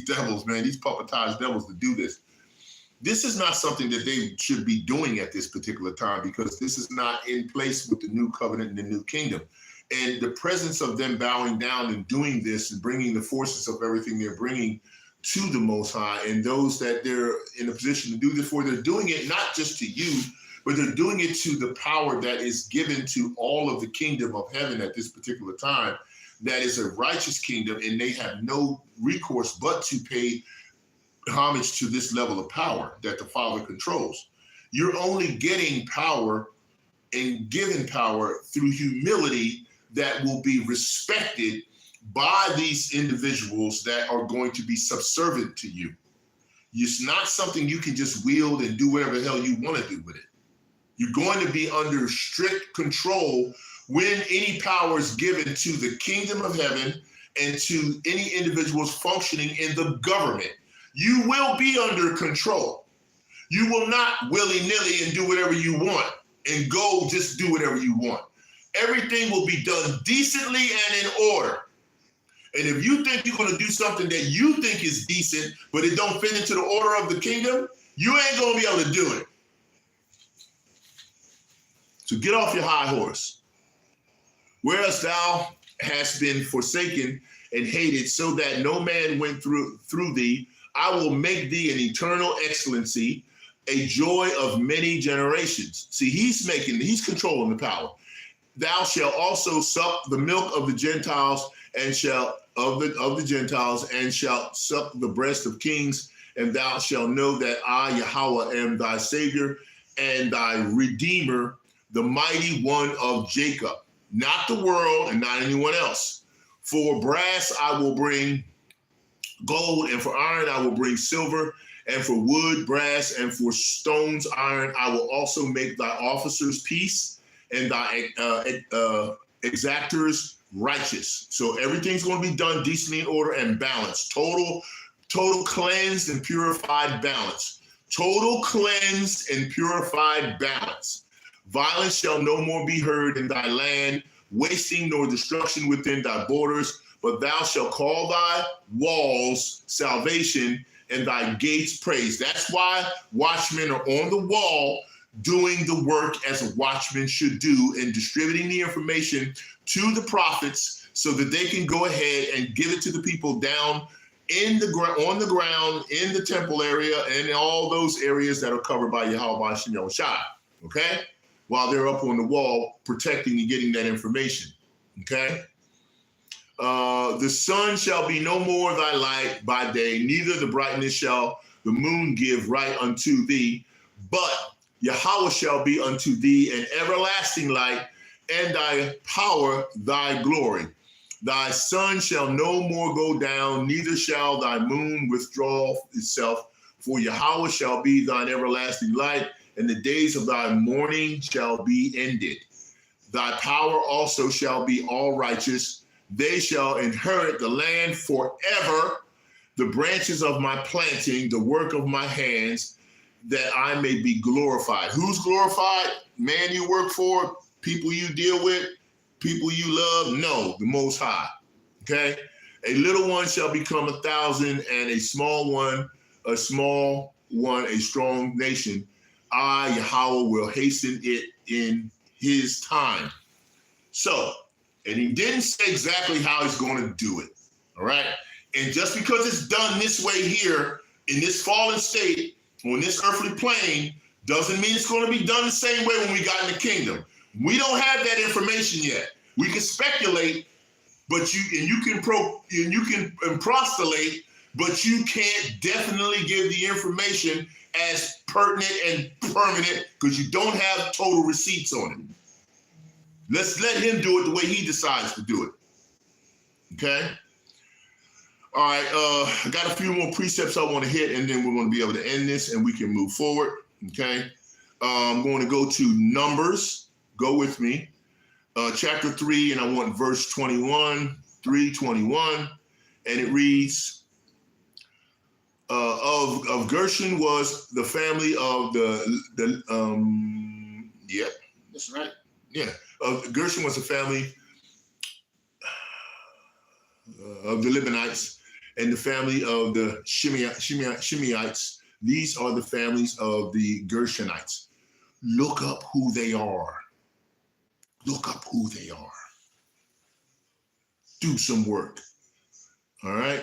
devils, man, these puppetized devils to do this. This is not something that they should be doing at this particular time, because this is not in place with the new covenant and the new kingdom. And the presence of them bowing down and doing this and bringing the forces of everything they're bringing to the Most High, and those that they're in a position to do this for, they're doing it not just to you, but they're doing it to the power that is given to all of the kingdom of heaven at this particular time. That is a righteous kingdom, and they have no recourse but to pay homage to this level of power that the Father controls. You're only getting power and given power through humility that will be respected by these individuals that are going to be subservient to you. It's not something you can just wield and do whatever the hell you want to do with it. You're going to be under strict control when any power is given to the kingdom of heaven and to any individuals functioning in the government. You will be under control. You will not willy-nilly and do whatever you want and go just do whatever you want. Everything will be done decently and in order. And if you think you're going to do something that you think is decent, but it don't fit into the order of the kingdom, you ain't going to be able to do it. So get off your high horse. Whereas thou hast been forsaken and hated, so that no man went through thee, I will make thee an eternal excellency, a joy of many generations. See, he's controlling the power. Thou shalt also suck the milk of the Gentiles and shalt of the Gentiles, and shalt suck the breast of kings, and thou shalt know that I, Yahweh, am thy Savior and thy Redeemer, the mighty one of Jacob, not the world and not anyone else. For brass I will bring gold, and for iron I will bring silver, and for wood, brass, and for stones, iron. I will also make thy officers peace, and thy exactors righteous. So everything's going to be done decently in order and balanced. Total cleansed and purified balance. Total cleansed and purified balance. Violence shall no more be heard in thy land, wasting nor destruction within thy borders. But thou shalt call thy walls salvation and thy gates praise. That's why watchmen are on the wall doing the work as a watchman should do, and distributing the information to the prophets so that they can go ahead and give it to the people down in the on the ground, in the temple area, and all those areas that are covered by YAHAWAH'S and Yahushua. Okay? While they're up on the wall protecting and getting that information. Okay? The sun shall be no more thy light by day, neither the brightness shall the moon give right unto thee, but Yahweh shall be unto thee an everlasting light, and thy power thy glory. Thy sun shall no more go down, neither shall thy moon withdraw itself, for Yahweh shall be thine everlasting light, and the days of thy mourning shall be ended. Thy power also shall be all righteous. They shall inherit the land forever, the branches of my planting, the work of my hands, that I may be glorified. Who's glorified? Man you work for, people you deal with, people you love? No, the Most High. Okay? A little one shall become 1,000, and a small one, a strong nation. I, Yahweh, will hasten it in his time. So, and he didn't say exactly how he's going to do it. All right? And just because it's done this way here, in this fallen state, on this earthly plane, doesn't mean it's going to be done the same way when we got in the kingdom. We don't have that information yet. We can speculate, but you can prostulate, but you can't definitely give the information as pertinent and permanent because you don't have total receipts on it. Let's let him do it the way he decides to do it. Okay? All right, I got a few more precepts I want to hit, and then we're going to be able to end this, and we can move forward, okay? I'm going to go to Numbers. Go with me. Chapter 3, and I want verse 21, 3:21, and it reads, of Gershon was the family of yep, that's right, yeah. Gershon was the family of the Libanites, and the family of the Shimeites. These are the families of the Gershonites. Look up who they are. Look up who they are. Do some work. All right?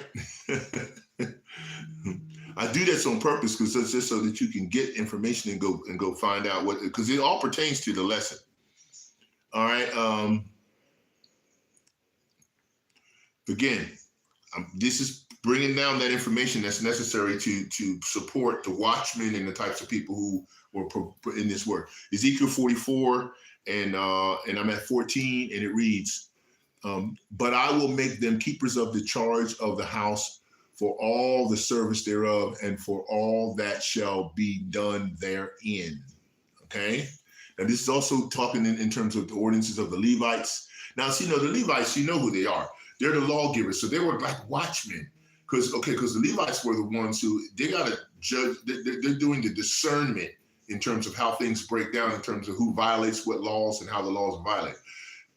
I do this on purpose because it's just so that you can get information and go find out what, because it all pertains to the lesson. All right? Again, this is bringing down that information that's necessary to support the Watchmen and the types of people who were in this work. Ezekiel 44, and I'm at 14, and it reads, but I will make them keepers of the charge of the house for all the service thereof and for all that shall be done therein. Okay? Now, this is also talking in terms of the ordinances of the Levites. Now, see, the Levites, you know who they are. They're the lawgivers, so they were like watchmen. Because the Levites were the ones who, they got to judge, they're doing the discernment in terms of how things break down, in terms of who violates what laws and how the laws are violated.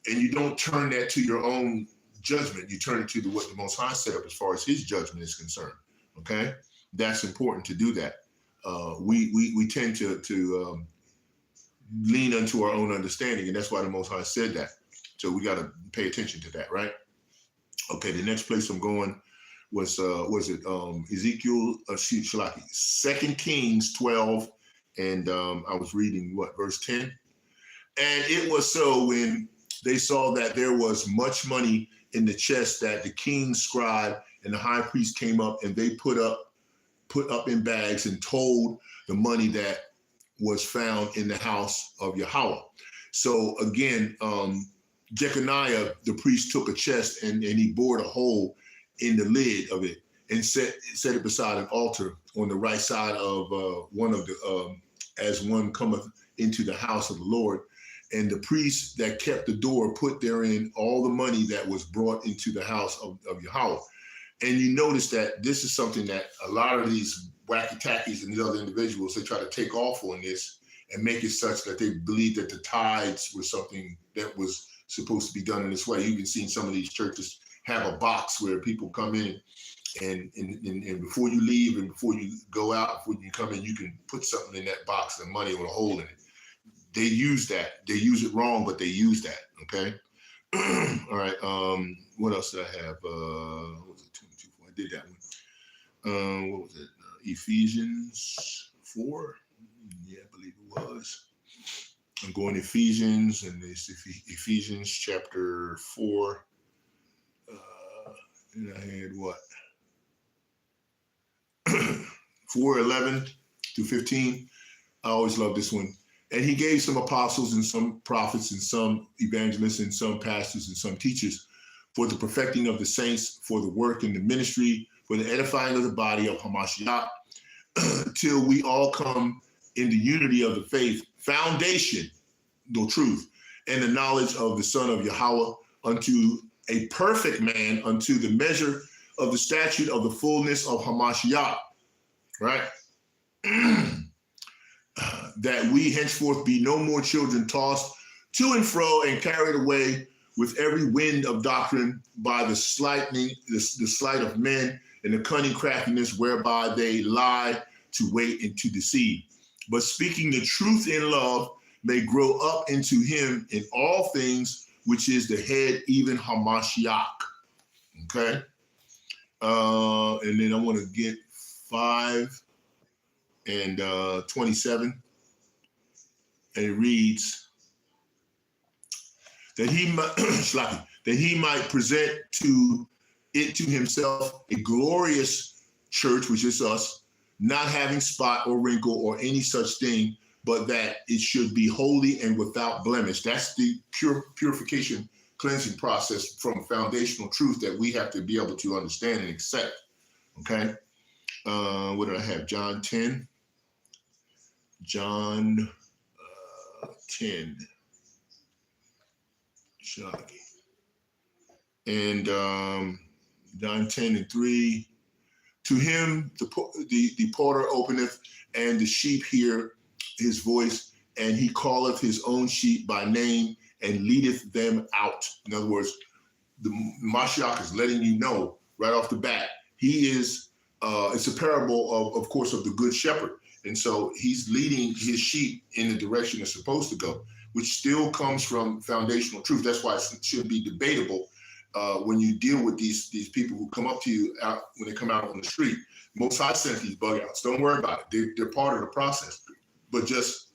And you don't turn that to your own judgment. You turn it to what the Most High set up as far as his judgment is concerned, okay? That's important to do that. We tend to lean unto our own understanding, and that's why the Most High said that. So we got to pay attention to that, right? Okay, the next place I'm going was Ezekiel, 2 Kings 12, and I was reading verse 10. And it was so when they saw that there was much money in the chest that the king's scribe and the high priest came up and they put up in bags and told the money that was found in the house of Yahweh. So again, Jeconiah, the priest, took a chest and he bored a hole in the lid of it and set it beside an altar on the right side of one of the, as one cometh into the house of the Lord. And the priest that kept the door put therein all the money that was brought into the house of Yahweh. And you notice that this is something that a lot of these wacky-tackies and these other individuals, they try to take off on this and make it such that they believe that the tithes were something that was supposed to be done in this way. You've been seeing some of these churches have a box where people come in and before you leave and before you go out, before you come in, you can put something in that box and money with a hole in it. They use that. They use it wrong, but they use that, okay? All right, what else did I have? What was it, 22? I did that one. What was it? Ephesians 4? Yeah, I believe it was. I'm going to Ephesians, and it's Ephesians chapter 4. And I had what? 4:11 to 15. I always love this one. And he gave some apostles and some prophets and some evangelists and some pastors and some teachers for the perfecting of the saints, for the work in the ministry, for the edifying of the body of Hamashiach, till we all come in the unity of the faith, foundation, the truth, and the knowledge of the Son of Yahweh, unto a perfect man, unto the measure of the statute of the fullness of Hamashiach, right? That we henceforth be no more children tossed to and fro and carried away with every wind of doctrine by the sleight of men and the cunning craftiness whereby they lie to wait and to deceive. But speaking the truth in love may grow up into him in all things, which is the head, even Hamashiach. Okay? And then I want to get 5 and 27. And it reads, that he might present to himself a glorious church, which is us, not having spot or wrinkle or any such thing, but that it should be holy and without blemish. That's the purification, cleansing process from foundational truth that we have to be able to understand and accept. Okay. What did I have? John 10. John 10. And John 10 and 3. To him the porter openeth, and the sheep hear his voice, and he calleth his own sheep by name and leadeth them out. In other words, the Mashiach is letting you know right off the bat, he is, it's a parable of course, of the good shepherd. And so he's leading his sheep in the direction it's supposed to go, which still comes from foundational truth. That's why it should be debatable when you deal with these people who come up to you out when they come out on the street. Most High sent these bug outs. Don't worry about it. They're part of the process. But just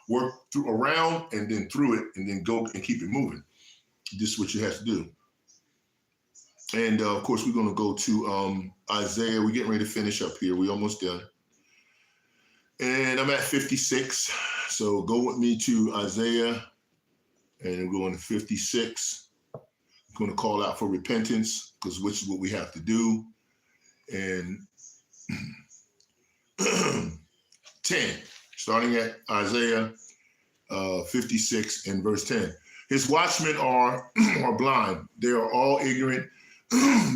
work around and then through it, and then go and keep it moving. This is what you have to do. And of course, we're going to go to Isaiah. We're getting ready to finish up here. We're almost done. And I'm at 56. So go with me to Isaiah, and we're going to 56. I'm going to call out for repentance, because which is what we have to do. And 10, starting at Isaiah 56 and verse 10. His watchmen are blind. They are all ignorant.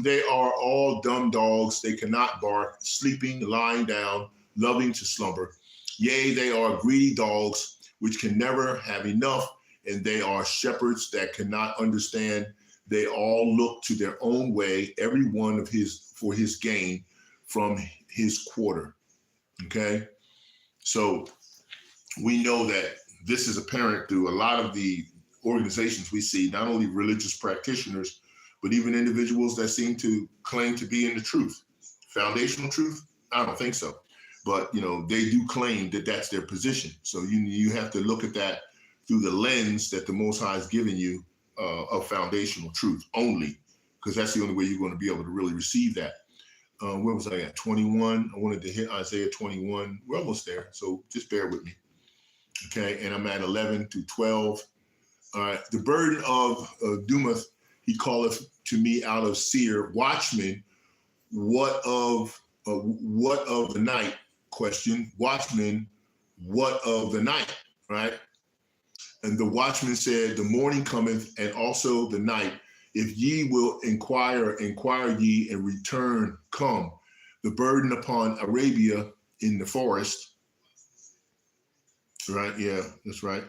They are all dumb dogs. They cannot bark, sleeping, lying down, loving to slumber. Yea, they are greedy dogs, which can never have enough, and they are shepherds that cannot understand. They all look to their own way, every one of for his gain from his quarter. Okay? So we know that this is apparent through a lot of the organizations we see, not only religious practitioners, but even individuals that seem to claim to be in the truth. Foundational truth? I don't think so. But, they do claim that that's their position. So you have to look at that through the lens that the Most High has given you of foundational truth only, because that's the only way you're going to be able to really receive that. Where was I at? 21. I wanted to hit Isaiah 21. We're almost there, so just bear with me. Okay, and I'm at 11 through 12. All right, the burden of Dumath, he calleth to me out of Seir. Watchmen, what of the night? Question. Watchmen, what of the night? Right? And the watchman said, the morning cometh, and also the night. If ye will inquire ye, and return, come. The burden upon Arabia in the forest. Right, yeah, that's right.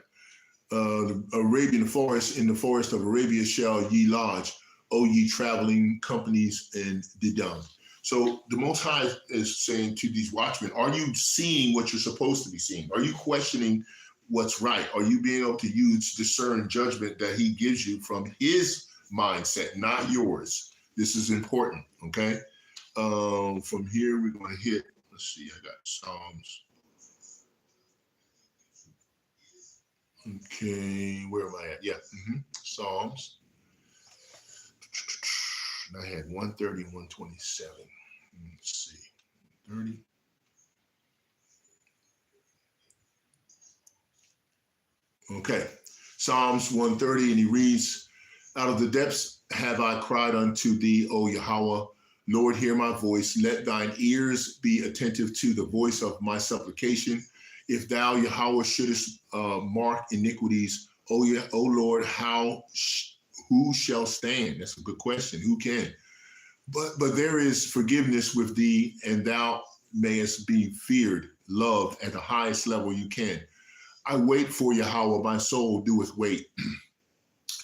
The Arabian forest, in the forest of Arabia shall ye lodge, O ye traveling companies in Dedam. So the Most High is saying to these watchmen, are you seeing what you're supposed to be seeing? Are you questioning what's right? Are you being able to discern judgment that he gives you from his mindset, not yours? This is important, okay? From here, we're going to hit, let's see, I got Psalms. Okay, where am I at? Yeah, Psalms. I had 130, 127. Let's see, 30. Okay, Psalms 130, and he reads, out of the depths have I cried unto thee, O Yahweh. Lord, hear my voice. Let thine ears be attentive to the voice of my supplication. If thou, Yahweh, shouldest mark iniquities, O Lord, who shall stand? That's a good question. Who can? But there is forgiveness with thee, and thou mayest be feared, loved at the highest level you can. I wait for Yahweh, my soul doeth wait.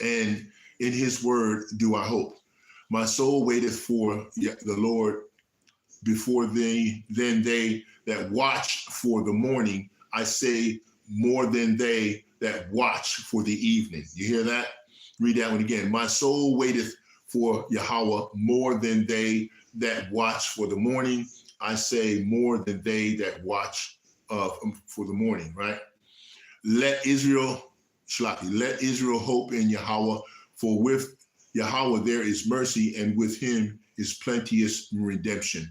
And In his word do I hope. My soul waiteth for the Lord. Before then they that watch for the morning, I say more than they that watch for the evening. You hear that? Read that one again. My soul waiteth for Yahweh more than they that watch for the morning. I say more than they that watch for the morning, right? Let Israel hope in Yahweh, for with Yahweh there is mercy, and with him is plenteous redemption.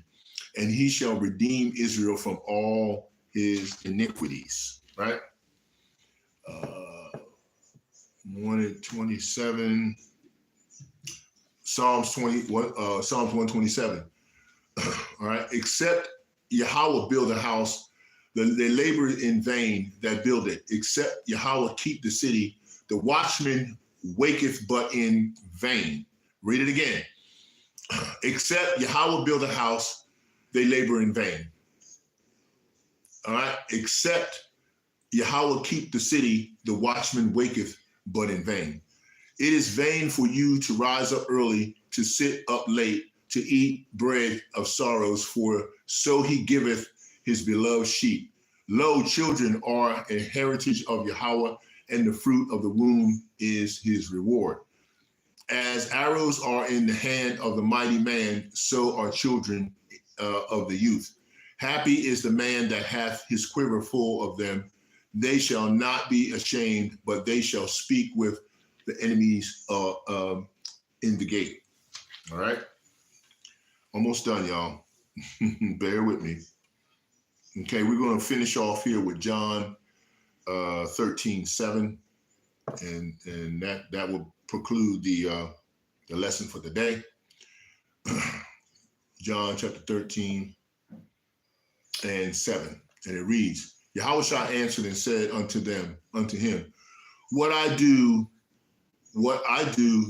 And he shall redeem Israel from all his iniquities, right? 127, Psalms 127. All right. Except Yahweh build a house, they labor in vain that build it. Except Yahweh keep the city, the watchman waketh but in vain. Read it again. Except Yahweh build a house, they labor in vain. All right. Except Yahweh keep the city, the watchman waketh but in vain. It is vain for you to rise up early, to sit up late, to eat bread of sorrows, for so he giveth his beloved sheep. Lo, children are a heritage of Yahweh, and the fruit of the womb is his reward. As arrows are in the hand of the mighty man, so are children of the youth. Happy is the man that hath his quiver full of them. They shall not be ashamed, but they shall speak with the enemies in the gate. All right. Almost done, y'all. Bear with me. Okay, we're going to finish off here with John 13:7, and that will preclude the lesson for the day. John chapter 13 and 7, and it reads, Yahushua answered and said unto him, what I do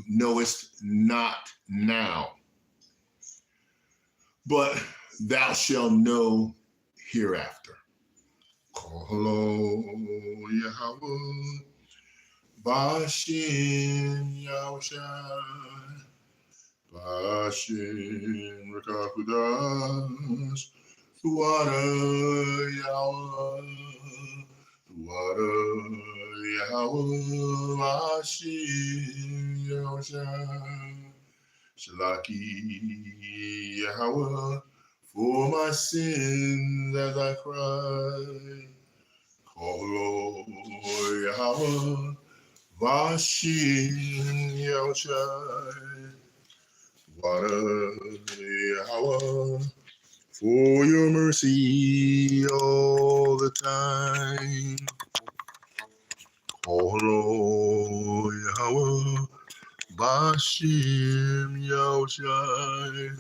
knowest not now, but thou shalt know hereafter. Hello, Yahweh, Bashin Yahushua, Bashin Rekakudas, Water Yahweh, Bashin Yahushua, Shalaki Yahweh, for my sins as I cry. Kolo Yahweh, Vashin Yahushai, Water Yahweh, for your mercy all the time. Kolo Yahweh, Bashim Yahushai.